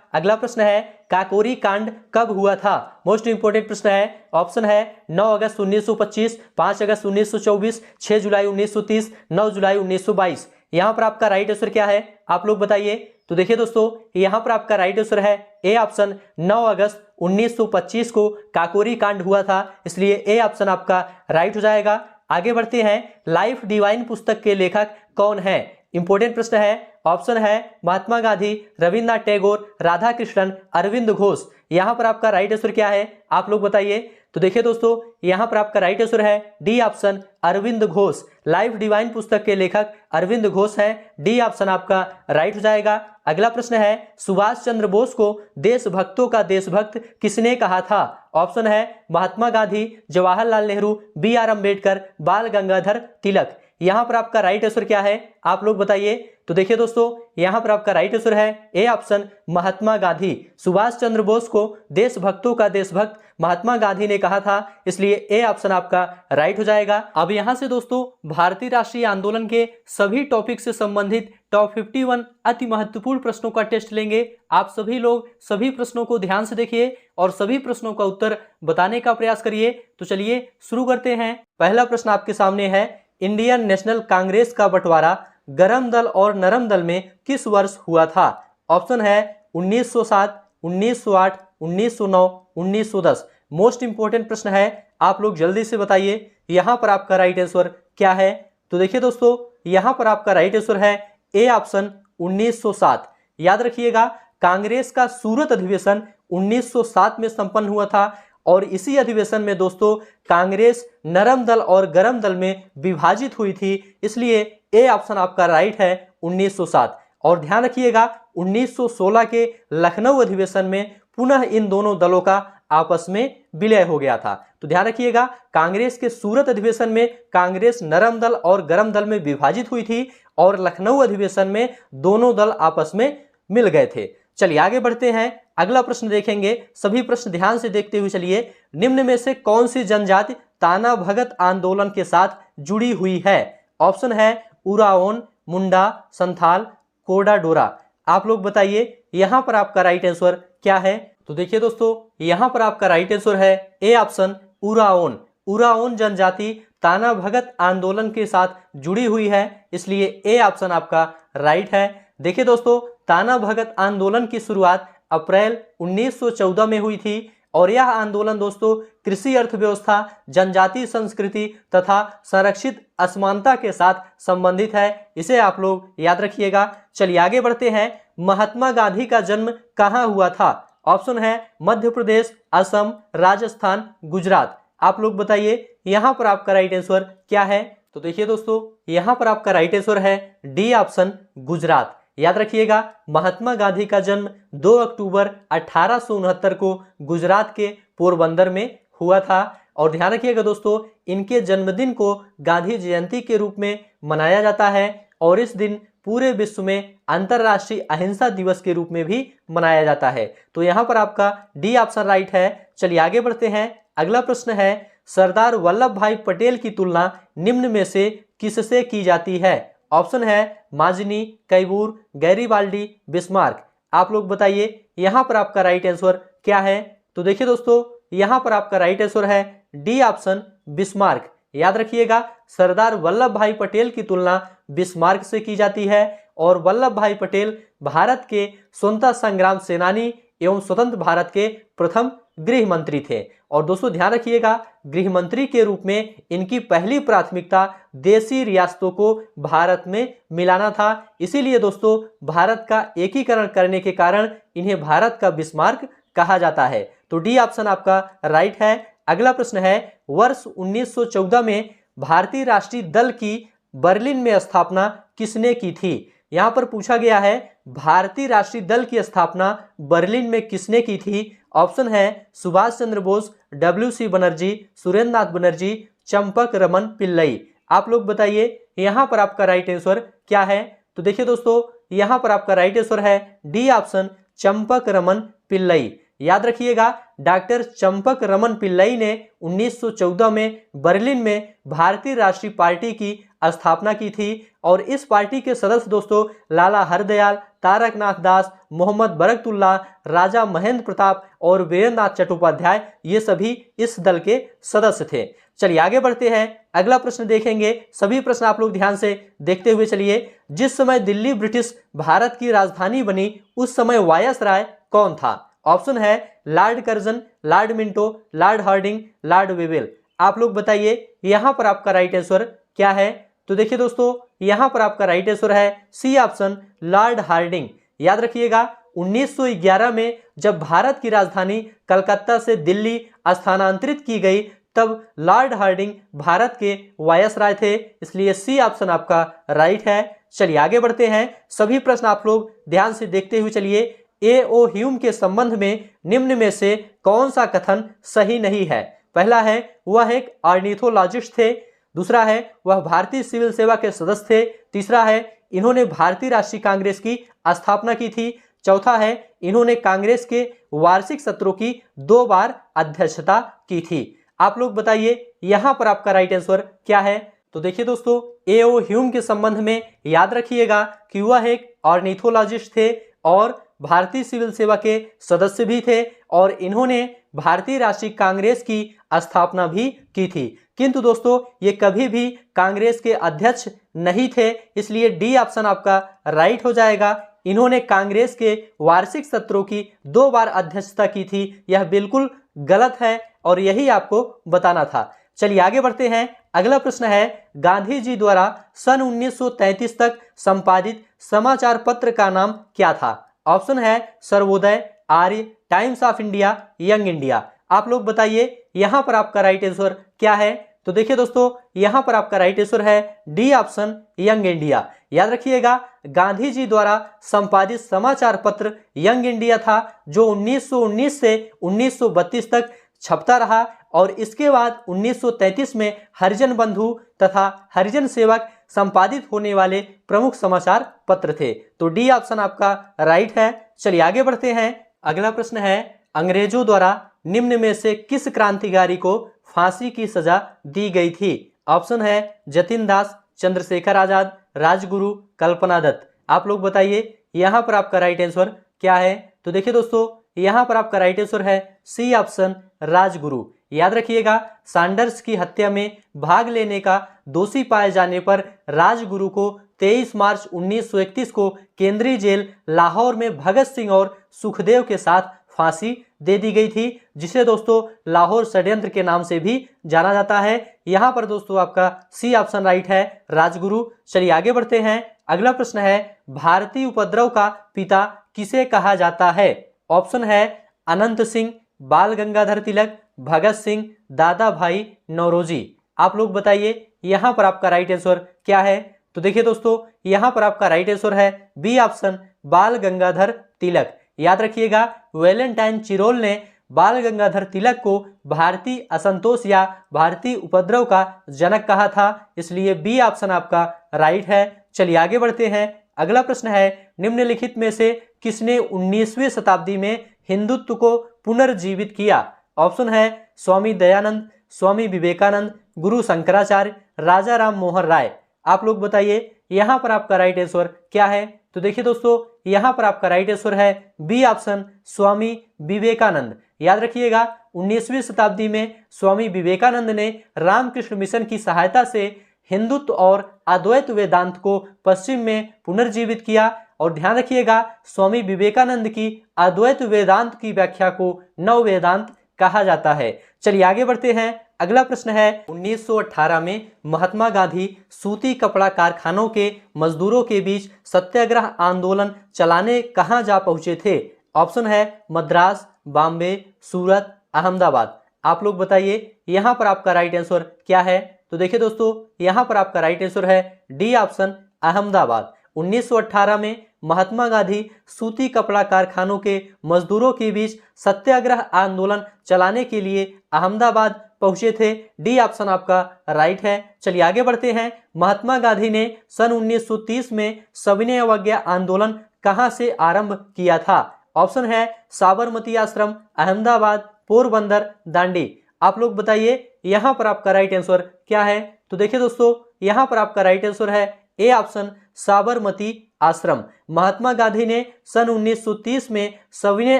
अगला प्रश्न है काकोरी कांड कब हुआ था? मोस्ट इंपोर्टेंट प्रश्न है। ऑप्शन है 9 अगस्त 1925, 5 अगस्त 1924, 6 जुलाई 1930, 9 जुलाई 1922। यहां पर आपका राइट आंसर क्या है, आप लोग बताइए। तो देखिए दोस्तों, यहां पर आपका राइट आंसर है ए ऑप्शन, 9 अगस्त 1925 को काकोरी कांड हुआ था, इसलिए ए ऑप्शन आपका राइट हो जाएगा। आगे बढ़ते हैं। लाइफ डिवाइन पुस्तक के लेखक कौन है? इंपोर्टेंट प्रश्न है। ऑप्शन है महात्मा गांधी, रविन्द्रनाथ टैगोर, राधा कृष्णन, अरविंद घोष। यहां पर आपका राइट आंसर क्या है, आप लोग बताइए। तो देखिए दोस्तों, यहां पर आपका राइट आंसर है D option, Arvind Ghosh. Life Divine पुस्तक के लेखक अरविंद घोष हैं, डी ऑप्शन आपका राइट हो जाएगा। अगला प्रश्न है सुभाष चंद्र बोस को देशभक्तों का देशभक्त किसने कहा था? ऑप्शन है महात्मा गांधी, जवाहरलाल नेहरू, बी आर अंबेडकर, बाल गंगाधर तिलक। यहां पर आपका राइट आंसर क्या है, आप लोग बताइए। तो देखिए दोस्तों, यहां पर आपका राइट आंसर है ए ऑप्शन, महात्मा गांधी। सुभाष चंद्र बोस को देशभक्तों का देशभक्त महात्मा गांधी ने कहा था, इसलिए ए ऑप्शन आपका राइट हो जाएगा। अब यहां से दोस्तों भारतीय राष्ट्रीय आंदोलन के सभी टॉपिक से संबंधित टॉप 51 अति महत्वपूर्ण प्रश्नों का टेस्ट लेंगे। आप सभी लोग सभी प्रश्नों को ध्यान से देखिए और सभी प्रश्नों का उत्तर बताने का प्रयास करिए। तो चलिए शुरू करते हैं। पहला प्रश्न आपके सामने है, इंडियन नेशनल कांग्रेस का बंटवारा गरम दल और नरम दल में किस वर्ष हुआ था? ऑप्शन है 1907, 1908, 1909, 1910। मोस्ट इंपोर्टेंट प्रश्न है, आप लोग जल्दी से बताइए यहां पर आपका राइट आंसर क्या है। तो देखिए दोस्तों, यहां पर आपका राइट आंसर है ए ऑप्शन, 1907। याद रखिएगा, कांग्रेस का सूरत अधिवेशन 1907 में संपन्न हुआ था और इसी अधिवेशन में दोस्तों कांग्रेस नरम दल और गरम दल में विभाजित हुई थी, इसलिए ए ऑप्शन आपका राइट है 1907। और ध्यान रखिएगा 1916 के लखनऊ अधिवेशन में पुनः इन दोनों दलों का आपस में विलय हो गया था। तो ध्यान रखिएगा, कांग्रेस के सूरत अधिवेशन में कांग्रेस नरम दल और गरम दल में विभाजित हुई थी और लखनऊ अधिवेशन में दोनों दल आपस में मिल गए थे। चलिए आगे बढ़ते हैं। अगला प्रश्न देखेंगे, सभी प्रश्न ध्यान से देखते हुए चलिए। निम्न में से कौन सी जनजाति ताना भगत आंदोलन के साथ जुड़ी हुई है? ऑप्शन है उराओन, मुंडा, संथाल, कोडा डोरा। आप लोग बताइए यहां पर आपका राइट आंसर क्या है। तो देखिए दोस्तों, यहां पर आपका राइट आंसर है ए ऑप्शन, उराओन। उराओन जनजाति ताना भगत आंदोलन के साथ जुड़ी हुई है, इसलिए ए ऑप्शन आपका राइट है। देखिए दोस्तों, ताना भगत आंदोलन की शुरुआत अप्रैल 1914 में हुई थी और यह आंदोलन दोस्तों कृषि अर्थव्यवस्था, जनजातीय संस्कृति तथा संरक्षित असमानता के साथ संबंधित है। इसे आप लोग याद रखिएगा। चलिए आगे बढ़ते हैं। महात्मा गांधी का जन्म कहाँ हुआ था? ऑप्शन है मध्य प्रदेश, असम, राजस्थान, गुजरात। आप लोग बताइए यहाँ पर आपका राइट आंसर क्या है? तो देखिए दोस्तों, यहाँ पर आपका राइट आंसर है डी ऑप्शन, गुजरात। याद रखिएगा, महात्मा गांधी का जन्म 2 अक्टूबर 1869 को गुजरात के पोरबंदर में हुआ था। और ध्यान रखिएगा दोस्तों, इनके जन्मदिन को गांधी जयंती के रूप में मनाया जाता है और इस दिन पूरे विश्व में अंतर्राष्ट्रीय अहिंसा दिवस के रूप में भी मनाया जाता है। तो यहाँ पर आपका डी ऑप्शन राइट है। चलिए आगे बढ़ते हैं। अगला प्रश्न है, सरदार वल्लभ भाई पटेल की तुलना निम्न में से किससे की जाती है? ऑप्शन है माजनी, कैबूर, गैरीबाल्डी, बिस्मार्क। आप लोग बताइए यहाँ पर आपका राइट आंसर क्या है? तो देखिए दोस्तों, यहाँ पर आपका राइट आंसर है डी ऑप्शन, बिस्मार्क। याद रखिएगा, सरदार वल्लभ भाई पटेल की तुलना बिस्मार्क से की जाती है और वल्लभ भाई पटेल भारत के स्वतंत्रता संग्राम सेनानी एवं स्वतंत्र भारत के प्रथम गृह मंत्री थे। और दोस्तों ध्यान रखिएगा, गृह मंत्री के रूप में इनकी पहली प्राथमिकता देशी रियासतों को भारत में मिलाना था। इसीलिए दोस्तों भारत का एकीकरण करने के कारण इन्हें भारत का बिस्मार्क कहा जाता है। तो डी ऑप्शन आपका राइट है। अगला प्रश्न है, वर्ष 1914 में भारतीय राष्ट्रीय दल की बर्लिन में स्थापना किसने की थी? यहाँ पर पूछा गया है भारतीय राष्ट्रीय दल की स्थापना बर्लिन में किसने की थी? ऑप्शन है सुभाष चंद्र बोस, WC बनर्जी, सुरेंद्र नाथ बनर्जी, चंपक रमन पिल्लई। आप लोग बताइए यहाँ पर आपका राइट आंसर क्या है? तो देखिए दोस्तों, यहाँ पर आपका राइट आंसर है डी ऑप्शन, चंपक रमन पिल्लई। याद रखिएगा, डॉक्टर चंपक रमन पिल्लई ने 1914 में बर्लिन में भारतीय राष्ट्रीय पार्टी की स्थापना की थी और इस पार्टी के सदस्य दोस्तों लाला हरदयाल, तारकनाथ दास, मोहम्मद बरकतुल्लाह, राजा महेंद्र प्रताप और वीरेंद्रनाथ चट्टोपाध्याय, ये सभी इस दल के सदस्य थे। चलिए आगे बढ़ते हैं। अगला प्रश्न देखेंगे। सभी प्रश्न आप लोग ध्यान से देखते हुए चलिए। जिस समय दिल्ली ब्रिटिश भारत की राजधानी बनी उस समय वायसराय कौन था? ऑप्शन है Lord Curzon, Lord Minto, Lord Hardinge, Lord Wavell. आप लोग बताइए यहाँ पर आपका राइट आंसर क्या है? तो देखिए दोस्तों, यहाँ पर आपका राइट आंसर है सी ऑप्शन, लॉर्ड हार्डिंग। याद रखिएगा, 1911 में जब भारत की राजधानी कलकत्ता से दिल्ली स्थानांतरित की गई तब लॉर्ड हार्डिंग भारत के वायसराय थे, इसलिए सी ऑप्शन आपका राइट है। चलिए आगे बढ़ते हैं। सभी प्रश्न आप लोग ध्यान से देखते हुए चलिए। A.O. ह्यूम के संबंध में निम्न में से कौन सा कथन सही नहीं है? पहला है वह एक ऑर्निथोलॉजिस्ट थे, दूसरा है वह भारतीय सिविल सेवा के सदस्य थे, तीसरा है इन्होंने भारतीय राष्ट्रीय कांग्रेस की स्थापना की थी, चौथा है इन्होंने कांग्रेस के वार्षिक सत्रों की 2 बार अध्यक्षता की थी। आप लोग बताइए यहाँ पर आपका राइट आंसर क्या है? तो देखिए दोस्तों, A.O. ह्यूम के संबंध में याद रखिएगा कि वह एक ऑर्निथोलॉजिस्ट थे और भारतीय सिविल सेवा के सदस्य भी थे और इन्होंने भारतीय राष्ट्रीय कांग्रेस की स्थापना भी की थी। किंतु दोस्तों ये कभी भी कांग्रेस के अध्यक्ष नहीं थे, इसलिए डी ऑप्शन आपका राइट हो जाएगा। इन्होंने कांग्रेस के वार्षिक सत्रों की 2 बार अध्यक्षता की थी, यह बिल्कुल गलत है और यही आपको बताना था। चलिए आगे बढ़ते हैं। अगला प्रश्न है, गांधी जी द्वारा सन 1933 तक संपादित समाचार पत्र का नाम क्या था? ऑप्शन है Sarvodaya, Arya, Times of India, Young India. आप लोग बताइए यहाँ पर आपका राइट आंसर क्या है? तो देखिए दोस्तों, यहाँ पर आपका राइट आंसर है डी ऑप्शन, यंग इंडिया। याद रखिएगा, गांधी जी द्वारा संपादित समाचार पत्र यंग इंडिया था जो 1919 से 1932 तक छपता रहा और इसके बाद 1933 में हरिजन बंधु तथा हरिजन सेवक संपादित होने वाले प्रमुख समाचार पत्र थे। तो डी ऑप्शन आपका राइट है। चलिए आगे बढ़ते हैं। अगला प्रश्न है, अंग्रेजों द्वारा निम्न में से किस क्रांतिकारी को फांसी की सजा दी गई थी? ऑप्शन है जतिन दास, चंद्रशेखर आजाद, राजगुरु, कल्पना दत्त। आप लोग बताइए यहाँ पर आपका राइट आंसर क्या है? तो देखिए दोस्तों, यहाँ पर आपका राइट आंसर है सी ऑप्शन, राजगुरु। याद रखिएगा, सैंडर्स की हत्या में भाग लेने का दोषी पाए जाने पर राजगुरु को 23 मार्च 1931 को केंद्रीय जेल लाहौर में भगत सिंह और सुखदेव के साथ फांसी दे दी गई थी, जिसे दोस्तों लाहौर षड्यंत्र के नाम से भी जाना जाता है। यहां पर दोस्तों आपका सी ऑप्शन राइट है, राजगुरु। चलिए आगे बढ़ते हैं। अगला प्रश्न है, भारतीय उपद्रव का पिता किसे कहा जाता है? ऑप्शन है अनंत सिंह, बाल गंगाधर तिलक, भगत सिंह, दादा भाई नौरोजी। आप लोग बताइए यहां पर आपका राइट आंसर क्या है? तो देखिए दोस्तों, यहां पर आपका राइट आंसर है बी ऑप्शन, बाल गंगाधर तिलक। याद रखिएगा, वैलेंटाइन चिरोल ने बाल गंगाधर तिलक को भारतीय असंतोष या भारतीय उपद्रव का जनक कहा था, इसलिए बी ऑप्शन आपका राइट है। चलिए आगे बढ़ते हैं। अगला प्रश्न है, निम्नलिखित में से किसने 19वीं शताब्दी में हिंदुत्व को पुनर्जीवित किया? ऑप्शन है स्वामी दयानंद, स्वामी विवेकानंद, गुरु शंकराचार्य, राजा राम मोहन राय। आप लोग बताइए यहां पर आपका राइट आंसर क्या है? तो देखिए दोस्तों, यहां पर आपका राइट आंसर है बी ऑप्शन, स्वामी विवेकानंद। याद रखिएगा, 19वीं शताब्दी में स्वामी विवेकानंद ने रामकृष्ण मिशन की सहायता से हिंदुत्व और अद्वैत वेदांत को पश्चिम में पुनर्जीवित किया। और ध्यान रखिएगा, स्वामी विवेकानंद की अद्वैत वेदांत की व्याख्या को नव वेदांत कहा जाता है। चलिए आगे बढ़ते हैं। अगला प्रश्न है, 1918 में महात्मा गांधी सूती कपड़ा कारखानों के मजदूरों के बीच सत्याग्रह आंदोलन चलाने कहां जा पहुंचे थे? ऑप्शन है मद्रास, बॉम्बे, सूरत, अहमदाबाद। आप लोग बताइए यहां पर आपका राइट आंसर क्या है? तो देखिए दोस्तों, यहां पर आपका राइट आंसर है डी ऑप्शन, अहमदाबाद। 1918 में महात्मा गांधी सूती कपड़ा कारखानों के मजदूरों के बीच सत्याग्रह आंदोलन चलाने के लिए अहमदाबाद पहुंचे थे। डी ऑप्शन आपका राइट है। चलिए आगे बढ़ते हैं। महात्मा गांधी ने सन 1930 में सविनय अवज्ञा आंदोलन कहां से आरंभ किया था? ऑप्शन है साबरमती आश्रम, अहमदाबाद, पोरबंदर, दांडी। आप लोग बताइए यहां पर आपका राइट आंसर क्या है? तो देखिए दोस्तों, यहां पर आपका राइट आंसर है ए ऑप्शन, साबरमती आश्रम। महात्मा गांधी ने सन 1930 में सविनय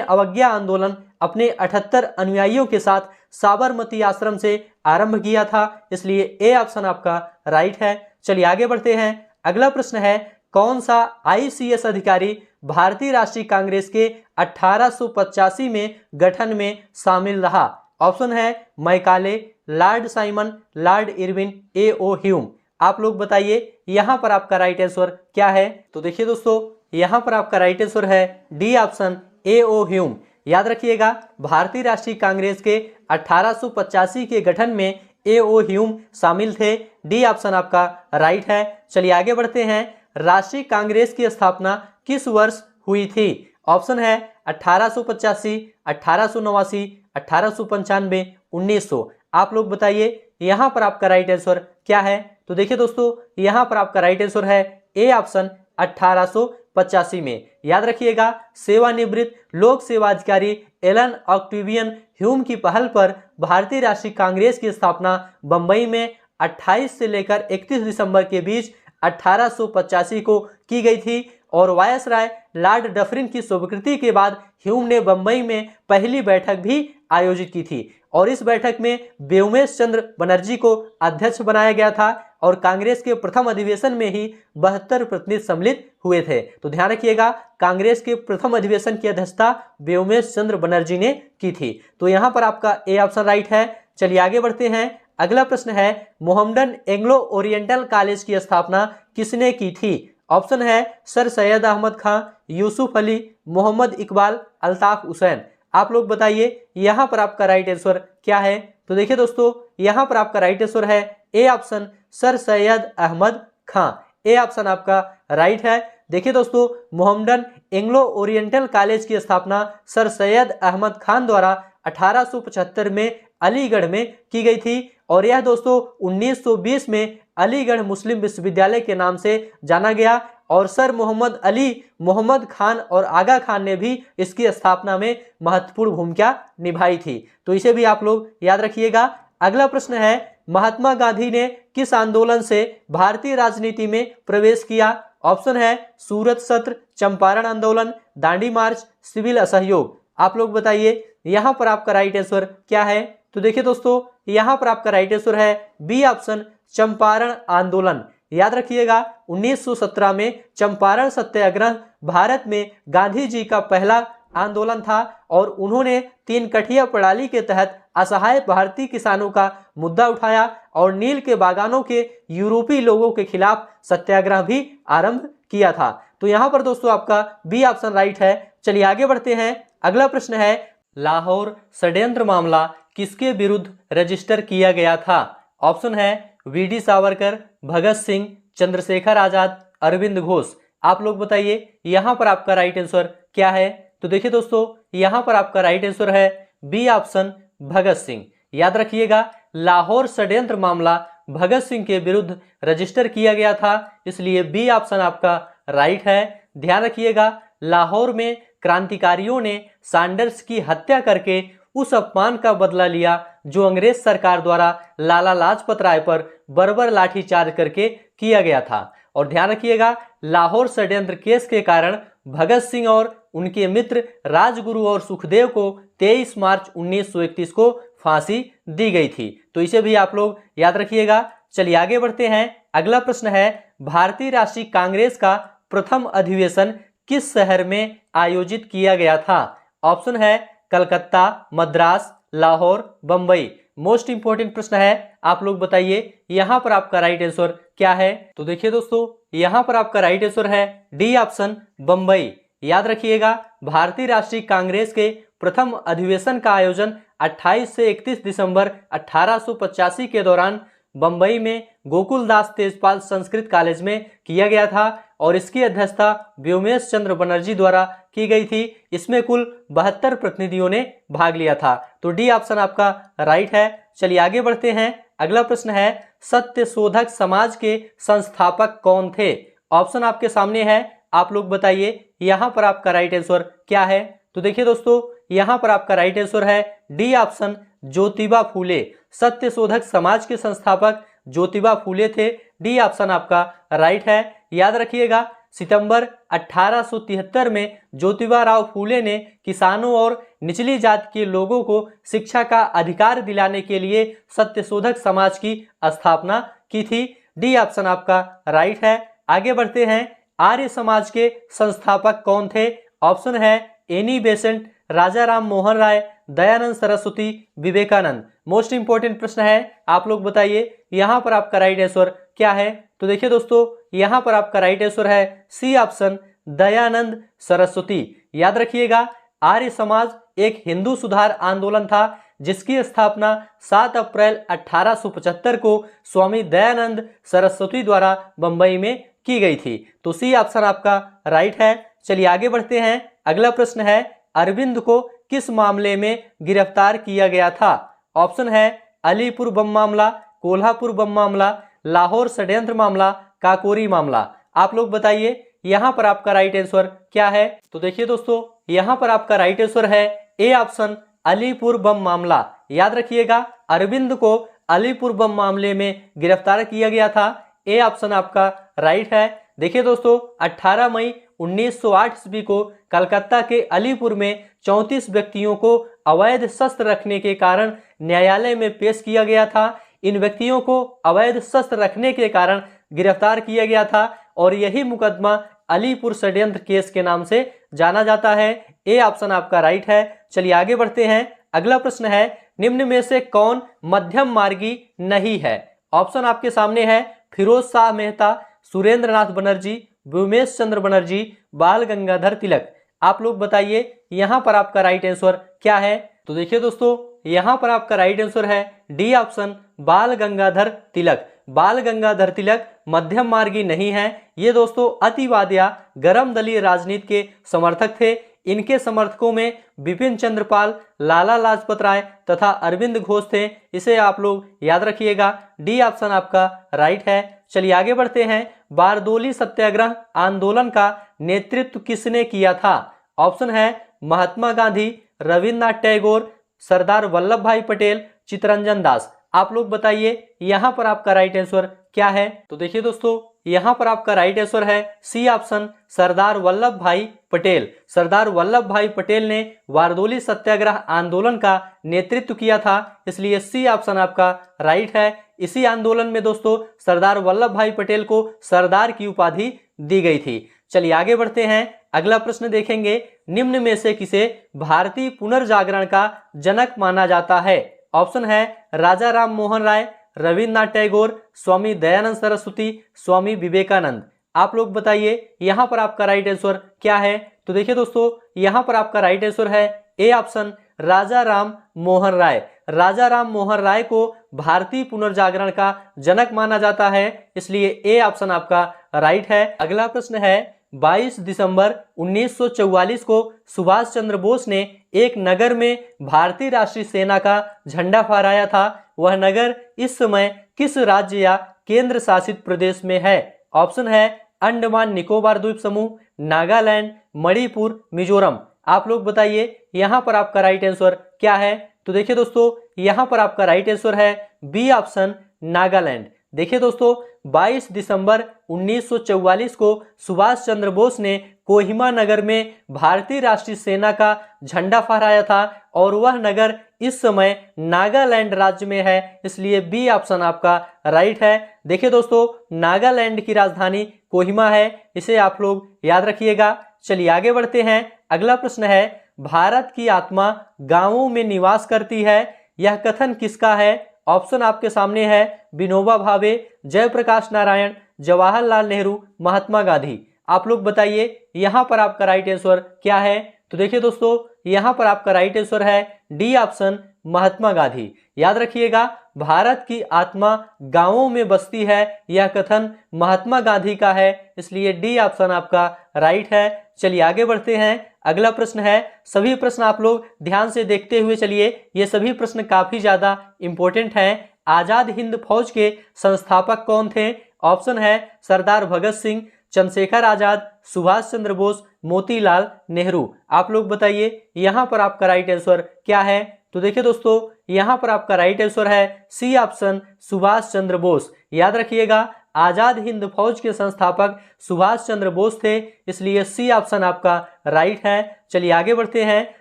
अवज्ञा आंदोलन अपने 78 अनुयायियों के साथ साबरमती आश्रम से आरंभ किया था, इसलिए ए ऑप्शन आपका राइट है। चलिए आगे बढ़ते हैं। अगला प्रश्न है, कौन सा आईसीएस अधिकारी भारतीय राष्ट्रीय कांग्रेस के 1885 में गठन में शामिल रहा? ऑप्शन है Macaulay, Lord Simon, Lord Irwin, A.O.. Hume. आप लोग बताइए यहां पर आपका राइट आंसर क्या है? तो देखिए दोस्तों, यहां पर आपका राइट आंसर है डी ऑप्शन, ए.ओ. ह्यूम। याद रखिएगा, भारतीय राष्ट्रीय कांग्रेस के 1885 के गठन में ए.ओ. ह्यूम शामिल थे। डी ऑप्शन आपका राइट है। चलिए आगे बढ़ते हैं। राष्ट्रीय कांग्रेस की स्थापना किस वर्ष हुई थी? ऑप्शन है 1885, 1889, 1895, 1900। आप लोग बताइए यहां पर आपका राइट आंसर क्या है? तो देखिए दोस्तों, यहां पर आपका राइट आंसर है ए ऑप्शन, 1885 में। याद रखिएगा, सेवानिवृत्त लोक सेवा अधिकारी एलन ऑक्टेवियन ह्यूम की पहल पर भारतीय राष्ट्रीय कांग्रेस की स्थापना बंबई में 28 से लेकर 31 दिसंबर के बीच 1885 को की गई थी। और वायसराय लॉर्ड डफरिन की स्वीकृति के बाद ह्यूम ने बंबई में पहली बैठक भी आयोजित की थी और इस बैठक में व्योमेश चंद्र बनर्जी को अध्यक्ष बनाया गया था और कांग्रेस के प्रथम अधिवेशन में ही 72 प्रतिनिधि सम्मिलित हुए थे। तो ध्यान रखिएगा, कांग्रेस के प्रथम अधिवेशन की अध्यक्षता व्योमेश चंद्र बनर्जी ने की थी। तो यहाँ पर आपका ए ऑप्शन राइट है। चलिए आगे बढ़ते हैं। अगला प्रश्न है, मोहम्मडन एंग्लो ओरिएंटल कॉलेज की स्थापना किसने की थी? ऑप्शन है सर सैयद अहमद खां, यूसुफ अली, मोहम्मद इकबाल, अल्ताफ हुसैन। आप लोग बताइए यहाँ पर आपका राइट आंसर क्या है? तो देखिए दोस्तों, यहाँ पर आपका राइट आंसर है A option, sir Syed Ahmad Khan. A option आपका राइट है। देखिए दोस्तों, मोहम्मडन एंग्लो ओरिएंटल कॉलेज की स्थापना सर सैयद अहमद खान द्वारा 1875 में अलीगढ़ में की गई थी और यह दोस्तों 1920 में अलीगढ़ मुस्लिम विश्वविद्यालय के नाम से जाना गया और सर मोहम्मद अली मोहम्मद खान और आगा खान ने भी इसकी स्थापना में महत्वपूर्ण भूमिका निभाई थी। तो इसे भी आप लोग याद रखिएगा। अगला प्रश्न है, महात्मा गांधी ने किस आंदोलन से भारतीय राजनीति में प्रवेश किया? ऑप्शन है सूरत सत्र, चंपारण आंदोलन, दांडी मार्च, सिविल असहयोग। आप लोग बताइए यहाँ पर आपका राइट आंसर क्या है? तो देखिए दोस्तों, यहाँ पर आपका राइट आंसर है बी ऑप्शन, चंपारण आंदोलन। याद रखिएगा 1917 में चंपारण सत्याग्रह भारत में गांधी जी का पहला आंदोलन था और उन्होंने तीन कठिया प्रणाली के तहत असहाय भारतीय किसानों का मुद्दा उठाया और नील के बागानों के यूरोपीय लोगों के खिलाफ सत्याग्रह भी आरंभ किया था। तो यहाँ पर दोस्तों आपका बी ऑप्शन राइट है। चलिए आगे बढ़ते हैं। अगला प्रश्न है, लाहौर षड्यंत्र मामला किसके विरुद्ध रजिस्टर किया गया था? ऑप्शन है वीडी सावरकर, भगत सिंह, चंद्रशेखर आजाद, अरविंद घोष। आप लोग बताइए यहाँ पर आपका राइट आंसर क्या है? तो देखिए दोस्तों, यहाँ पर आपका राइट आंसर है बी ऑप्शन, भगत सिंह। याद रखिएगा लाहौर षड्यंत्र मामला भगत सिंह के विरुद्ध रजिस्टर किया गया था, इसलिए बी ऑप्शन आपका राइट है। ध्यान रखिएगा लाहौर में क्रांतिकारियों ने सैंडर्स की हत्या करके उस अपमान का बदला लिया जो अंग्रेज सरकार द्वारा लाला लाजपत राय पर बर्बर लाठीचार्ज करके किया गया था। और ध्यान रखिएगा लाहौर षड्यंत्र केस के कारण भगत सिंह और उनके मित्र राजगुरु और सुखदेव को 23 मार्च 1931 को फांसी दी गई थी। तो इसे भी आप लोग याद रखिएगा। चलिए आगे बढ़ते हैं। अगला प्रश्न है, भारतीय राष्ट्रीय कांग्रेस का प्रथम अधिवेशन किस शहर में आयोजित किया गया था? ऑप्शन है कलकत्ता, मद्रास, लाहौर, बंबई। मोस्ट इंपोर्टेंट प्रश्न है, आप लोग बताइए यहाँ पर आपका राइट आंसर क्या है? तो देखिए दोस्तों, यहाँ पर आपका राइट आंसर है डी ऑप्शन, बंबई। याद रखिएगा भारतीय राष्ट्रीय कांग्रेस के प्रथम अधिवेशन का आयोजन 28 से 31 दिसंबर 1885 के दौरान बंबई में गोकुलदास तेजपाल संस्कृत कॉलेज में किया गया था और इसकी अध्यक्षता व्योमेश चंद्र बनर्जी द्वारा की गई थी। इसमें कुल 72 प्रतिनिधियों ने भाग लिया था। तो डी ऑप्शन आपका राइट है। चलिए आगे बढ़ते हैं। अगला प्रश्न है, सत्यशोधक समाज के संस्थापक कौन थे? ऑप्शन आपके सामने है, आप लोग बताइए यहाँ पर आपका राइट आंसर क्या है? तो देखिए दोस्तों, यहाँ पर आपका राइट आंसर है डी ऑप्शन, ज्योतिबा फूले। सत्यशोधक समाज के संस्थापक ज्योतिबा फूले थे। डी ऑप्शन आपका राइट है। याद रखिएगा सितंबर 1873 में ज्योतिबा राव फूले ने किसानों और निचली जाति के लोगों को शिक्षा का अधिकार दिलाने के लिए सत्यशोधक समाज की स्थापना की थी। डी ऑप्शन आपका राइट है। आगे बढ़ते हैं। आर्य समाज के संस्थापक कौन थे? ऑप्शन है एनी बेसेंट, राजा राम मोहन राय, दयानंद सरस्वती, विवेकानंद। मोस्ट इंपोर्टेंट प्रश्न है, आप लोग बताइए यहाँ पर आपका राइट आंसर क्या है? तो देखिए दोस्तों, यहाँ पर आपका राइट आंसर है सी ऑप्शन, दयानंद सरस्वती। याद रखिएगा आर्य समाज एक हिंदू सुधार आंदोलन था जिसकी स्थापना 7 अप्रैल 1875 को स्वामी दयानंद सरस्वती द्वारा बंबई में की गई थी। तो सी ऑप्शन आपका राइट है। चलिए आगे बढ़ते हैं। अगला प्रश्न है, अरविंद को किस मामले में गिरफ्तार किया गया था? ऑप्शन है अलीपुर बम मामला, कोल्हापुर बम मामला, लाहौर षड्यंत्र मामला, काकोरी मामला। आप लोग बताइए यहाँ पर आपका राइट आंसर क्या है? तो देखिए दोस्तों, यहाँ पर आपका राइट आंसर है ए ऑप्शन, अलीपुर बम मामला। याद रखिएगा अरविंद को अलीपुर बम मामले में गिरफ्तार किया गया था। ए ऑप्शन आपका राइट है। देखिए दोस्तों, 18 मई 1908 ईस्वी को कलकत्ता के अलीपुर में 34 व्यक्तियों को अवैध शस्त्र रखने के कारण न्यायालय में पेश किया गया था। इन व्यक्तियों को अवैध शस्त्र रखने के कारण गिरफ्तार किया गया था और यही मुकदमा अलीपुर षड्यंत्र केस के नाम से जाना जाता है। ए ऑप्शन आपका राइट है। चलिए आगे बढ़ते हैं। अगला प्रश्न है, निम्न में से कौन मध्यम मार्गी नहीं है? ऑप्शन आपके सामने है फिरोज शाह मेहता, सुरेंद्र नाथ बनर्जी, व्योमेश चंद्र बनर्जी, बाल गंगाधर तिलक। आप लोग बताइए यहाँ पर आपका राइट आंसर क्या है? तो देखिए दोस्तों, यहाँ पर आपका राइट आंसर है डी ऑप्शन, बाल गंगाधर तिलक। बाल गंगाधर तिलक मध्यम मार्गी नहीं है। ये दोस्तों अतिवाद या गरम दलीय राजनीति के समर्थक थे। इनके समर्थकों में बिपिन चंद्र पाल, लाला लाजपत राय तथा अरविंद घोष थे। इसे आप लोग याद रखिएगा। डी ऑप्शन आपका राइट है। चलिए आगे बढ़ते हैं। बारदोली सत्याग्रह आंदोलन का नेतृत्व किसने किया था? ऑप्शन है महात्मा गांधी, रविन्द्रनाथ टैगोर, सरदार वल्लभ भाई पटेल, चित्तरंजन दास। आप लोग बताइए यहाँ पर आपका राइट आंसर क्या है? तो देखिए दोस्तों, यहाँ पर आपका राइट आंसर है सी ऑप्शन, सरदार वल्लभ भाई पटेल। सरदार वल्लभ भाई पटेल ने बारदोली सत्याग्रह आंदोलन का नेतृत्व किया था, इसलिए सी ऑप्शन आपका राइट है। इसी आंदोलन में दोस्तों सरदार वल्लभ भाई पटेल को सरदार की उपाधि दी गई थी। चलिए आगे बढ़ते हैं, अगला प्रश्न देखेंगे। निम्न में से किसे भारतीय पुनर्जागरण का जनक माना जाता है? ऑप्शन है राजा राम मोहन राय, रविन्द्रनाथ टैगोर, स्वामी दयानंद सरस्वती, स्वामी विवेकानंद। आप लोग बताइए यहाँ पर आपका राइट आंसर क्या है? तो देखिए दोस्तों, यहाँ पर आपका राइट आंसर है ए ऑप्शन, राजा राम मोहन राय। राजा राम मोहन राय को भारतीय पुनर्जागरण का जनक माना जाता है, इसलिए ए ऑप्शन आपका राइट है। अगला प्रश्न है, 22 दिसंबर 1944 को सुभाष चंद्र बोस ने एक नगर में भारतीय राष्ट्रीय सेना का झंडा फहराया था। वह नगर इस समय किस राज्य या केंद्र शासित प्रदेश में है? ऑप्शन है अंडमान निकोबार द्वीप समूह, नागालैंड, मणिपुर, मिजोरम। आप लोग बताइए यहाँ पर आपका राइट आंसर क्या है? तो देखिए दोस्तों, यहाँ पर आपका राइट आंसर है बी ऑप्शन, नागालैंड। देखिए दोस्तों, 22 दिसंबर 1944 को सुभाष चंद्र बोस ने कोहिमा नगर में भारतीय राष्ट्रीय सेना का झंडा फहराया था और वह नगर इस समय नागालैंड राज्य में है, इसलिए बी ऑप्शन आपका राइट है। देखिए दोस्तों, नागालैंड की राजधानी कोहिमा है, इसे आप लोग याद रखिएगा। चलिए आगे बढ़ते हैं, अगला प्रश्न है, भारत की आत्मा गांवों में निवास करती है, यह कथन किसका है? ऑप्शन आपके सामने है विनोबा भावे, जयप्रकाश नारायण, जवाहरलाल नेहरू, महात्मा गांधी। आप लोग बताइए यहाँ पर आपका राइट आंसर क्या है? तो देखिए दोस्तों, यहाँ पर आपका राइट आंसर है डी ऑप्शन, महात्मा गांधी। याद रखिएगा, भारत की आत्मा गांवों में बसती है, यह कथन महात्मा गांधी का है, इसलिए डी ऑप्शन आपका राइट है। चलिए आगे बढ़ते हैं, अगला प्रश्न है। सभी प्रश्न आप लोग ध्यान से देखते हुए चलिए, ये सभी प्रश्न काफी ज्यादा इंपॉर्टेंट हैं। आजाद हिंद फौज के संस्थापक कौन थे? ऑप्शन है सरदार भगत सिंह, चंद्रशेखर आजाद, सुभाष चंद्र बोस, मोतीलाल नेहरू। आप लोग बताइए यहाँ पर आपका राइट आंसर क्या है? तो देखिए दोस्तों, यहाँ पर आपका राइट आंसर है सी ऑप्शन, सुभाष चंद्र बोस। याद रखिएगा, आजाद हिंद फौज के संस्थापक सुभाष चंद्र बोस थे, इसलिए सी ऑप्शन आपका राइट है। चलिए आगे बढ़ते हैं,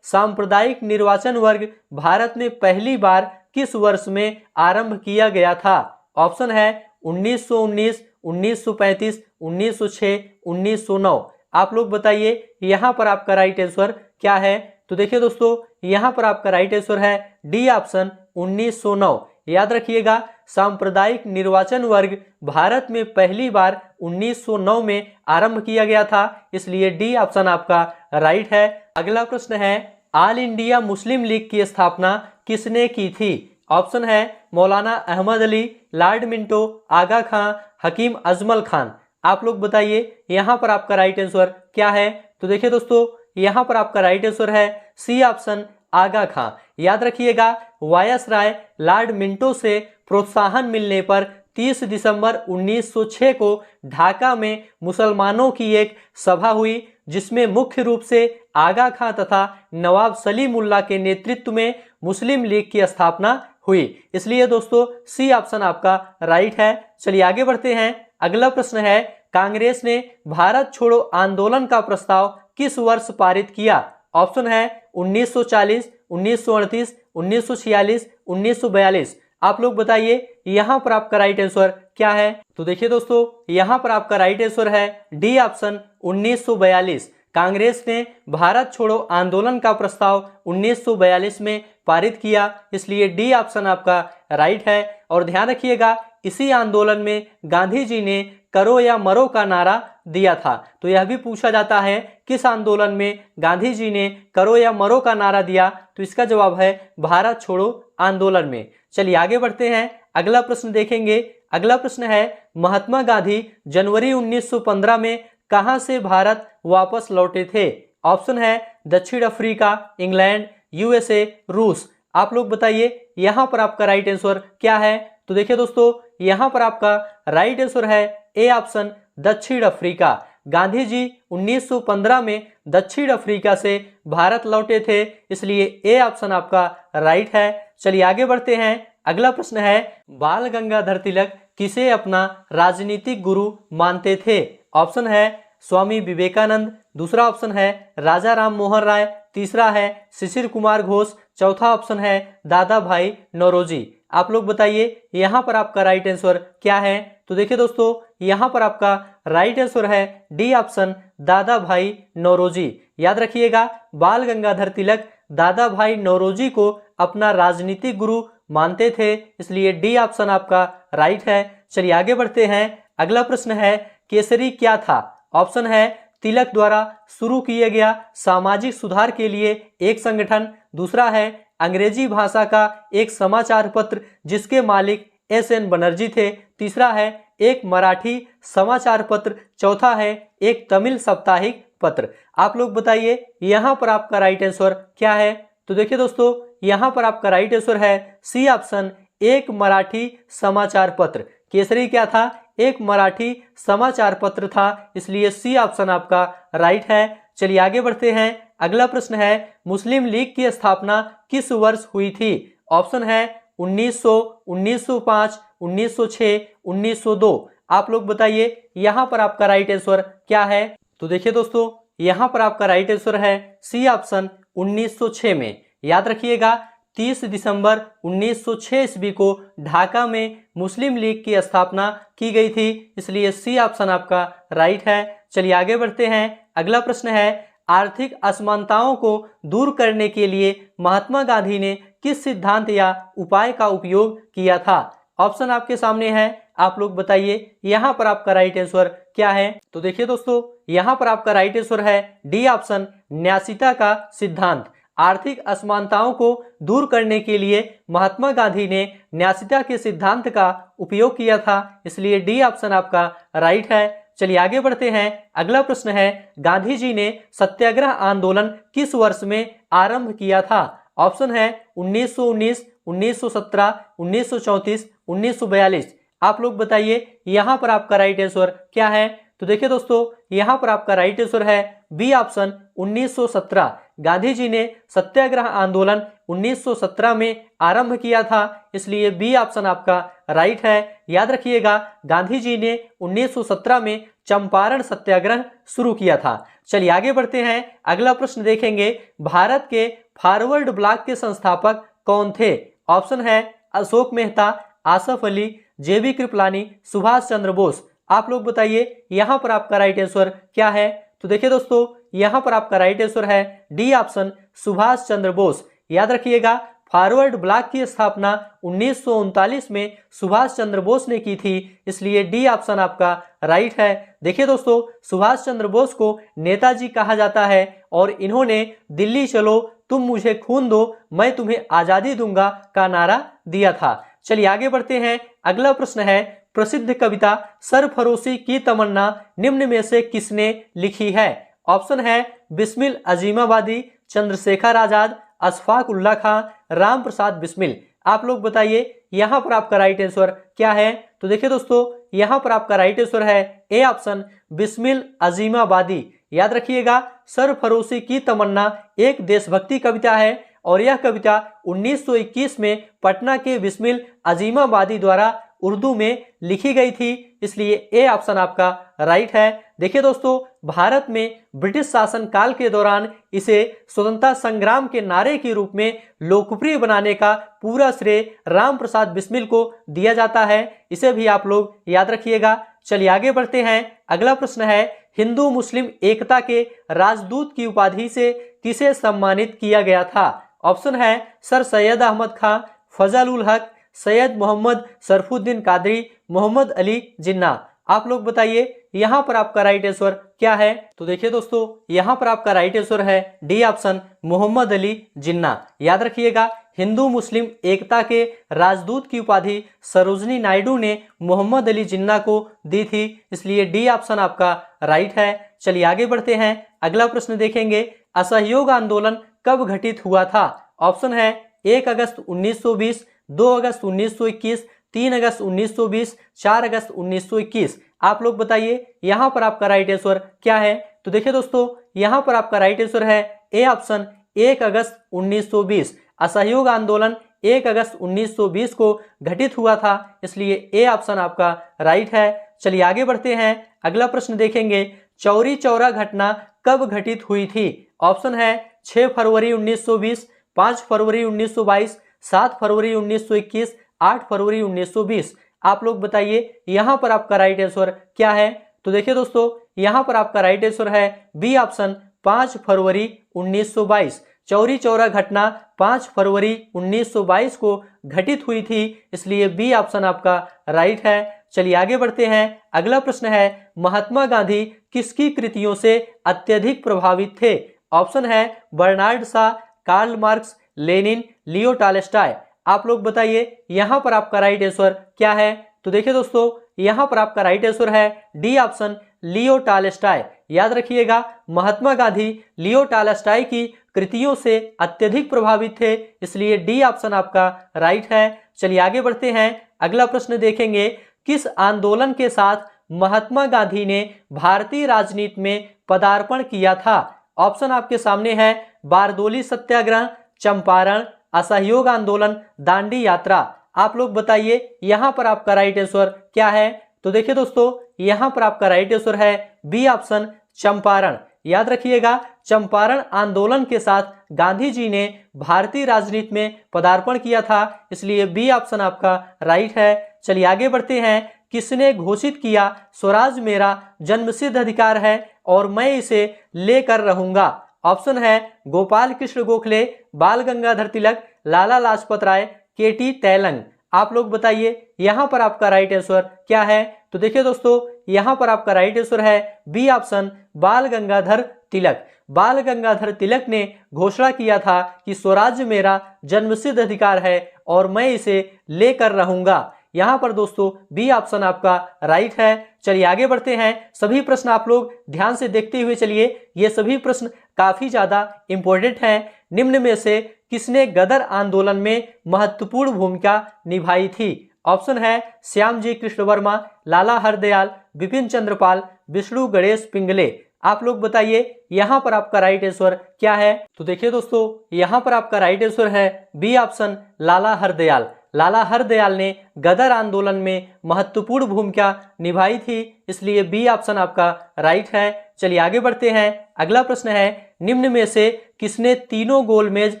सांप्रदायिक निर्वाचन वर्ग भारत में पहली बार किस वर्ष में आरंभ किया गया था? ऑप्शन है 1919, 1935, 1906, 1909। आप लोग बताइए यहाँ पर आपका राइट आंसर क्या है? तो देखिए दोस्तों, यहाँ पर आपका राइट आंसर है डी ऑप्शन, 1909। याद रखिएगा, सांप्रदायिक निर्वाचन वर्ग भारत में पहली बार 1909 में आरंभ किया गया था, इसलिए डी ऑप्शन आपका राइट है। अगला प्रश्न है, ऑल इंडिया मुस्लिम लीग की स्थापना किसने की थी? ऑप्शन है मौलाना अहमद अली, लॉर्ड मिंटो, आगा खां, हकीम अजमल खान। आप लोग बताइए यहाँ पर आपका राइट आंसर क्या है? तो देखिए दोस्तों, यहाँ पर आपका राइट आंसर है सी ऑप्शन, आगा खां। याद रखिएगा, वायसराय लॉर्ड मिंटो से प्रोत्साहन मिलने पर 30 दिसंबर 1906 को ढाका में मुसलमानों की एक सभा हुई, जिसमें मुख्य रूप से आगा खां तथा नवाब सलीमुल्लाह के नेतृत्व में मुस्लिम लीग की स्थापना हुई, इसलिए दोस्तों सी ऑप्शन आपका राइट है। चलिए आगे बढ़ते हैं, अगला प्रश्न है, कांग्रेस ने भारत छोड़ो आंदोलन का प्रस्ताव किस वर्ष पारित किया? ऑप्शन है 1940, 1938, 1946, 1942। आप लोग बताइए यहाँ पर आपका राइट आंसर क्या है? तो देखिए दोस्तों, यहाँ पर आपका राइट आंसर है डी ऑप्शन, 1942। कांग्रेस ने भारत छोड़ो आंदोलन का प्रस्ताव 1942 में पारित किया, इसलिए डी ऑप्शन आपका राइट है। और ध्यान रखिएगा, इसी आंदोलन में गांधी जी ने करो या मरो का नारा दिया था। तो यह भी पूछा जाता है किस आंदोलन में गांधी जी ने करो या मरो का नारा दिया, तो इसका जवाब है भारत छोड़ो आंदोलन में। चलिए आगे बढ़ते हैं, अगला प्रश्न देखेंगे। अगला प्रश्न है, महात्मा गांधी जनवरी 1915 में कहां से भारत वापस लौटे थे? ऑप्शन है दक्षिण अफ्रीका, इंग्लैंड, यूएसए, रूस। आप लोग बताइए यहाँ पर आपका राइट आंसर क्या है? तो देखिए दोस्तों, यहाँ पर आपका राइट आंसर है ए ऑप्शन, दक्षिण अफ्रीका। गांधी जी 1915 में दक्षिण अफ्रीका से भारत लौटे थे, इसलिए ए ऑप्शन आपका राइट है। चलिए आगे बढ़ते हैं, अगला प्रश्न है, बाल गंगाधर तिलक किसे अपना राजनीतिक गुरु मानते थे? ऑप्शन है स्वामी विवेकानंद, दूसरा ऑप्शन है राजा राम मोहन राय, तीसरा है शिशिर कुमार घोष, चौथा ऑप्शन है दादा भाई नौरोजी। आप लोग बताइए यहाँ पर आपका राइट आंसर क्या है? तो देखिए दोस्तों, यहाँ पर आपका राइट आंसर है D option Dadabhai Naoroji. याद रखिएगा, बाल गंगाधर तिलक दादा भाई नौरोजी को अपना राजनीतिक गुरु मानते थे, इसलिए डी ऑप्शन आपका राइट है। चलिए आगे बढ़ते हैं। अगला प्रश्न है केसरी क्या था? ऑप्शन है तिलक द्वारा शुरू किया गया सामाजिक सुधार के लिए एक संगठन, दूसरा है अंग्रेजी भाषा का एक समाचार पत्र जिसके मालिक एस.एन. बनर्जी थे, तीसरा है एक मराठी समाचार पत्र, चौथा है एक तमिल साप्ताहिक पत्र। आप लोग बताइए यहाँ पर आपका राइट आंसर क्या है? तो देखिए दोस्तों, यहाँ पर आपका राइट आंसर है सी ऑप्शन एक मराठी समाचार पत्र। केसरी क्या था? एक मराठी समाचार पत्र था, इसलिए सी ऑप्शन आपका राइट है। चलिए आगे बढ़ते हैं। अगला प्रश्न है मुस्लिम लीग की स्थापना किस वर्ष हुई थी? ऑप्शन है 1900, 1905, 1906, 1902। आप लोग बताइए यहाँ पर आपका राइट आंसर क्या है? तो देखिए दोस्तों, यहाँ पर आपका राइट आंसर है सी ऑप्शन 1906 में। याद रखिएगा, 30 दिसंबर 1906 ईस्वी को ढाका में मुस्लिम लीग की स्थापना की गई थी, इसलिए सी ऑप्शन आपका राइट है। चलिए आगे बढ़ते हैं। अगला प्रश्न है आर्थिक असमानताओं को दूर करने के लिए महात्मा गांधी ने किस सिद्धांत या उपाय का उपयोग किया था? ऑप्शन आपके सामने है, आप लोग बताइए यहाँ पर आपका राइट आंसर क्या है? तो देखिए दोस्तों, यहाँ पर आपका राइट आंसर है डी ऑप्शन न्यासीता का सिद्धांत। आर्थिक असमानताओं को दूर करने के लिए महात्मा गांधी ने न्यासीता के सिद्धांत का उपयोग किया था, इसलिए डी ऑप्शन आपका राइट है। चलिए आगे बढ़ते हैं। अगला प्रश्न है गांधी जी ने सत्याग्रह आंदोलन किस वर्ष में आरंभ किया था? ऑप्शन है 1919, 1917, 1934, 1942। आप लोग बताइए यहाँ पर आपका राइट आंसर क्या है? तो देखिए दोस्तों, यहाँ पर आपका राइट आंसर है बी ऑप्शन 1917। गांधी जी ने सत्याग्रह आंदोलन 1917 में आरंभ किया था, इसलिए बी ऑप्शन आपका राइट है। याद रखिएगा, गांधी जी ने 1917 में चंपारण सत्याग्रह शुरू किया था। चलिए आगे बढ़ते हैं। अगला प्रश्न देखेंगे, भारत के फॉरवर्ड ब्लॉक के संस्थापक कौन थे? ऑप्शन है अशोक मेहता, आसफ अली, जे.बी. कृपलानी, सुभाष चंद्र बोस। आप लोग बताइए यहाँ पर आपका राइट आंसर क्या है? तो देखिए दोस्तों, यहाँ पर आपका राइट आंसर है डी ऑप्शन सुभाष चंद्र बोस। याद रखिएगा, फॉरवर्ड ब्लॉक की स्थापना 1939 में सुभाष चंद्र बोस ने की थी, इसलिए डी ऑप्शन आपका राइट है। देखिए दोस्तों, सुभाष चंद्र बोस को नेताजी कहा जाता है और इन्होंने दिल्ली चलो तुम मुझे खून दो मैं तुम्हें आजादी दूंगा का नारा दिया था। चलिए आगे बढ़ते हैं। अगला प्रश्न है प्रसिद्ध कविता सरफरोशी की तमन्ना निम्न में से किसने लिखी है? ऑप्शन है बिस्मिल अजीमाबादी, चंद्रशेखर आजाद, अशफाक उल्लाह खां, राम प्रसाद बिस्मिल। आप लोग बताइए यहाँ पर आपका राइट आंसर क्या है? तो देखिए दोस्तों, यहाँ पर आपका राइट आंसर है ए ऑप्शन बिस्मिल अजीमाबादी। याद रखिएगा, सरफरोशी की तमन्ना एक देशभक्ति कविता है और यह कविता 1921 में पटना के बिस्मिल अजीमाबादी द्वारा उर्दू में लिखी गई थी, इसलिए ए ऑप्शन आपका राइट है। देखिए दोस्तों, भारत में ब्रिटिश शासन काल के दौरान इसे स्वतंत्रता संग्राम के नारे के रूप में लोकप्रिय बनाने का पूरा श्रेय राम प्रसाद बिस्मिल को दिया जाता है, इसे भी आप लोग याद रखिएगा। चलिए आगे बढ़ते हैं। अगला प्रश्न है हिंदू मुस्लिम एकता के राजदूत की उपाधि से किसे सम्मानित किया गया था? ऑप्शन है सर सैयद अहमद खां, फजल उल हक, सैयद मोहम्मद सरफुद्दीन कादरी, मोहम्मद अली जिन्ना। आप लोग बताइए यहाँ पर आपका राइट आंसर क्या है? तो देखिए दोस्तों, यहाँ पर आपका राइट आंसर है डी ऑप्शन मोहम्मद अली जिन्ना। याद रखिएगा, हिंदू मुस्लिम एकता के राजदूत की उपाधि सरोजनी नायडू ने मोहम्मद अली जिन्ना को दी थी, इसलिए डी ऑप्शन आपका राइट है। चलिए आगे बढ़ते हैं। अगला प्रश्न देखेंगे, असहयोग आंदोलन कब घटित हुआ था? ऑप्शन है 1 अगस्त 1920, 2 अगस्त 1921, 3 अगस्त 1920, 4 अगस्त 1921। आप लोग बताइए यहाँ पर आपका राइट आंसर क्या है? तो देखिए दोस्तों, यहाँ पर आपका राइट आंसर है ए ऑप्शन 1 अगस्त 1920। असहयोग आंदोलन 1 अगस्त 1920 को घटित हुआ था, इसलिए ए ऑप्शन आपका राइट है। चलिए आगे बढ़ते हैं, अगला प्रश्न देखेंगे। चौरी चौरा घटना कब घटित हुई थी? ऑप्शन है 6 फरवरी 1920, 5 फरवरी 1922, 7 फरवरी 1921, 8 फरवरी 1920। आप लोग बताइए यहाँ पर आपका राइट आंसर क्या है? तो देखिए दोस्तों, यहाँ पर आपका राइट आंसर है बी ऑप्शन 5 फरवरी 1922। चौरी चौरा घटना 5 फरवरी 1922 को घटित हुई थी, इसलिए बी ऑप्शन आपका राइट है। चलिए आगे बढ़ते हैं, अगला प्रश्न है महात्मा गांधी किसकी कृतियों से अत्यधिक प्रभावित थे? ऑप्शन है Bernard Shaw, Karl Marx, Lenin, Leo Tolstoy. आप लोग बताइए यहाँ पर आपका राइट आंसर क्या है? तो देखिए दोस्तों, यहाँ पर आपका राइट आंसर है डी ऑप्शन लियो टॉलस्टॉय। याद रखिएगा, महात्मा गांधी लियो टॉलस्टॉय की कृतियों से अत्यधिक प्रभावित थे, इसलिए डी ऑप्शन आपका राइट है। चलिए आगे बढ़ते हैं, अगला प्रश्न देखेंगे। किस आंदोलन के साथ महात्मा गांधी ने भारतीय राजनीति में पदार्पण किया था? ऑप्शन आपके सामने है बारदोली सत्याग्रह, चंपारण, असहयोग आंदोलन, दांडी यात्रा। आप लोग बताइए यहाँ पर आपका राइट आंसर क्या है? तो देखिए दोस्तों, यहाँ पर आपका राइट आंसर है बी ऑप्शन चंपारण। याद रखिएगा, चंपारण आंदोलन के साथ गांधी जी ने भारतीय राजनीति में पदार्पण किया था, इसलिए बी ऑप्शन आपका राइट है। चलिए आगे बढ़ते हैं, किसने घोषित किया स्वराज मेरा जन्मसिद्ध अधिकार है और मैं इसे लेकर रहूंगा? ऑप्शन है गोपाल कृष्ण गोखले, बाल गंगाधर तिलक, लाला लाजपत राय, केटी तैलंग। आप लोग बताइए यहाँ पर आपका राइट आंसर क्या है? तो देखिए दोस्तों, यहाँ पर आपका राइट आंसर है बी ऑप्शन बाल गंगाधर तिलक। बाल गंगाधर तिलक ने घोषणा किया था कि स्वराज्य मेरा जन्मसिद्ध अधिकार है और मैं इसे लेकर रहूंगा। यहाँ पर दोस्तों बी ऑप्शन आपका राइट है। चलिए आगे बढ़ते हैं, सभी प्रश्न आप लोग ध्यान से देखते हुए चलिए, ये सभी प्रश्न काफी ज्यादा इंपॉर्टेंट हैं। निम्न में से किसने गदर आंदोलन में महत्वपूर्ण भूमिका निभाई थी? ऑप्शन है श्यामजी कृष्ण वर्मा, लाला हरदयाल, बिपिन चंद्र पाल, विष्णु गणेश पिंगले। आप लोग बताइए यहाँ पर आपका राइट आंसर क्या है? तो देखिए दोस्तों, यहाँ पर आपका राइट आंसर है बी ऑप्शन लाला हरदयाल। लाला हरदयाल ने गदर आंदोलन में महत्वपूर्ण भूमिका निभाई थी, इसलिए बी ऑप्शन आपका राइट है। चलिए आगे बढ़ते हैं, अगला प्रश्न है निम्न में से किसने तीनों गोलमेज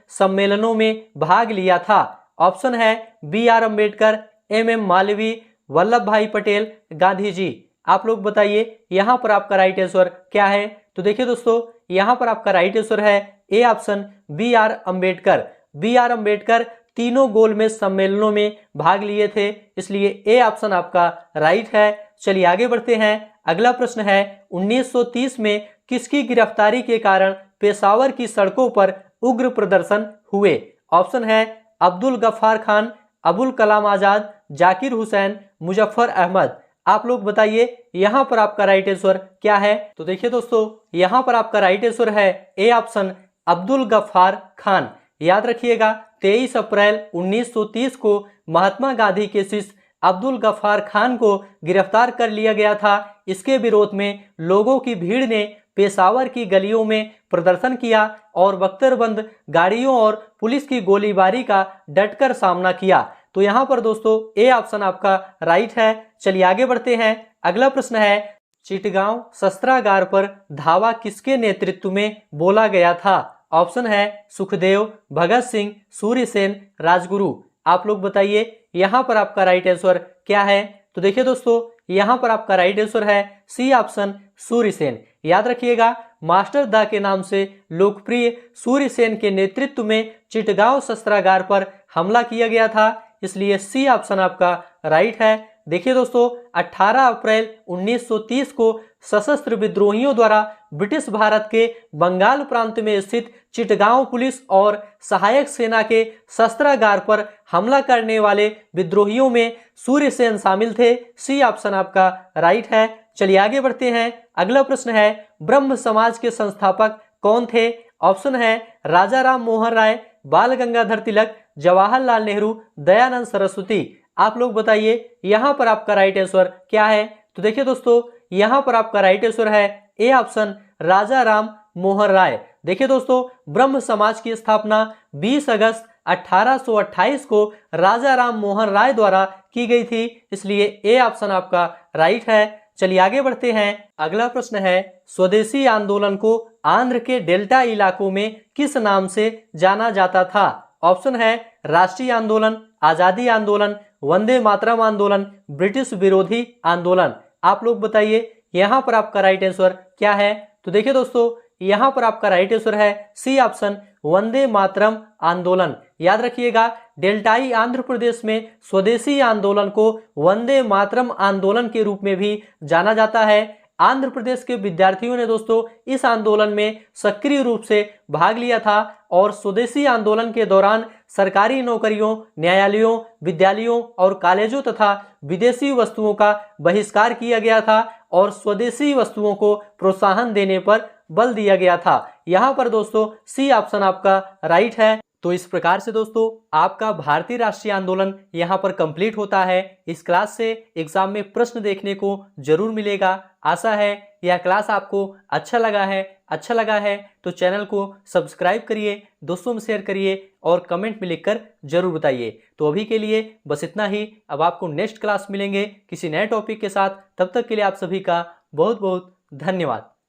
सम्मेलनों में भाग लिया था? ऑप्शन है B R Ambedkar, M M Malviya, Vallabhbhai Patel, Gandhi ji. आप लोग बताइए यहाँ पर आपका राइट आंसर क्या है? तो देखिए दोस्तों, यहाँ पर आपका राइट आंसर है A option B R Ambedkar. B R Ambedkar तीनों गोलमेज सम्मेलनों में भाग लिए थे, इसलिए ए ऑप्शन आपका राइट है। चलिए आगे बढ़ते हैं, अगला प्रश्न है 1930 में किसकी गिरफ्तारी के कारण पेशावर की सड़कों पर उग्र प्रदर्शन हुए? ऑप्शन है अब्दुल गफ्फार खान, अबुल कलाम आजाद, जाकिर हुसैन, मुजफ्फर अहमद। आप लोग बताइए यहाँ पर आपका राइट आंसर क्या है? तो देखिए दोस्तों, यहाँ पर आपका राइट आंसर है ए ऑप्शन अब्दुल गफ्फार खान। याद रखिएगा, 23 अप्रैल 1930 को महात्मा गांधी के शिष्य अब्दुल गफ्फार खान को गिरफ्तार कर लिया गया था। इसके विरोध में लोगों की भीड़ ने पेशावर की गलियों में प्रदर्शन किया और बख्तरबंद गाड़ियों और पुलिस की गोलीबारी का डटकर सामना किया। तो यहाँ पर दोस्तों ए ऑप्शन आपका राइट है। चलिए आगे बढ़ते हैं, अगला प्रश्न है चिटगांव शस्त्रागार पर धावा किसके नेतृत्व में बोला गया था? ऑप्शन है सुखदेव, भगत सिंह, सूर्यसेन, राजगुरु। आप लोग बताइए यहाँ पर आपका राइट आंसर क्या है? तो देखिए दोस्तों, यहाँ पर आपका राइट आंसर है सी ऑप्शन सूर्यसेन। याद रखिएगा, मास्टर दा के नाम से लोकप्रिय सूर्यसेन के नेतृत्व में चिटगांव शस्त्रागार पर हमला किया गया था, इसलिए सी ऑप्शन आपका राइट है। देखिए दोस्तों, 18 अप्रैल 1930 को सशस्त्र विद्रोहियों द्वारा ब्रिटिश भारत के बंगाल प्रांत में स्थित चिटगांव पुलिस और सहायक सेना के शस्त्रागार पर हमला करने वाले विद्रोहियों में सूर्यसेन शामिल थे। सी ऑप्शन आपका राइट है। चलिए आगे बढ़ते हैं, अगला प्रश्न है ब्रह्म समाज के संस्थापक कौन थे? ऑप्शन है राजा राम मोहन राय, बाल गंगाधर तिलक, जवाहरलाल नेहरू, दयानंद सरस्वती। आप लोग बताइए यहाँ पर आपका राइट आंसर क्या है? तो देखिए दोस्तों, यहाँ पर आपका राइट आंसर है ए ऑप्शन राजा राम मोहन राय। देखिए दोस्तों, ब्रह्म समाज की स्थापना 20 अगस्त 1828 को राजा राम मोहन राय द्वारा की गई थी, इसलिए ए ऑप्शन आपका राइट है। चलिए आगे बढ़ते हैं। अगला प्रश्न है, स्वदेशी आंदोलन को आंध्र के डेल्टा इलाकों में किस नाम से जाना जाता था? ऑप्शन है राष्ट्रीय आंदोलन, आजादी आंदोलन, वंदे मातरम आंदोलन, ब्रिटिश विरोधी आंदोलन। आप लोग बताइए यहाँ पर आपका राइट आंसर क्या है? तो देखिए दोस्तों, यहाँ पर आपका राइट आंसर है सी ऑप्शन, वंदे मातरम आंदोलन। याद रखिएगा, डेल्टाई आंध्र प्रदेश में स्वदेशी आंदोलन को वंदे मातरम आंदोलन के रूप में भी जाना जाता है। आंध्र प्रदेश के विद्यार्थियों ने दोस्तों इस आंदोलन में सक्रिय रूप से भाग लिया था और स्वदेशी आंदोलन के दौरान सरकारी नौकरियों, न्यायालयों, विद्यालयों और कॉलेजों तथा विदेशी वस्तुओं का बहिष्कार किया गया था और स्वदेशी वस्तुओं को प्रोत्साहन देने पर बल दिया गया था। यहाँ पर दोस्तों सी ऑप्शन आपका राइट है। तो इस प्रकार से दोस्तों आपका भारतीय राष्ट्रीय आंदोलन यहाँ पर कंप्लीट होता है। इस क्लास से एग्जाम में प्रश्न देखने को जरूर मिलेगा। आशा है यह क्लास आपको अच्छा लगा है तो चैनल को सब्सक्राइब करिए, दोस्तों में शेयर करिए और कमेंट में लिखकर जरूर बताइए। तो अभी के लिए बस इतना ही। अब आपको नेक्स्ट क्लास मिलेंगे किसी नए टॉपिक के साथ। तब तक के लिए आप सभी का बहुत बहुत धन्यवाद।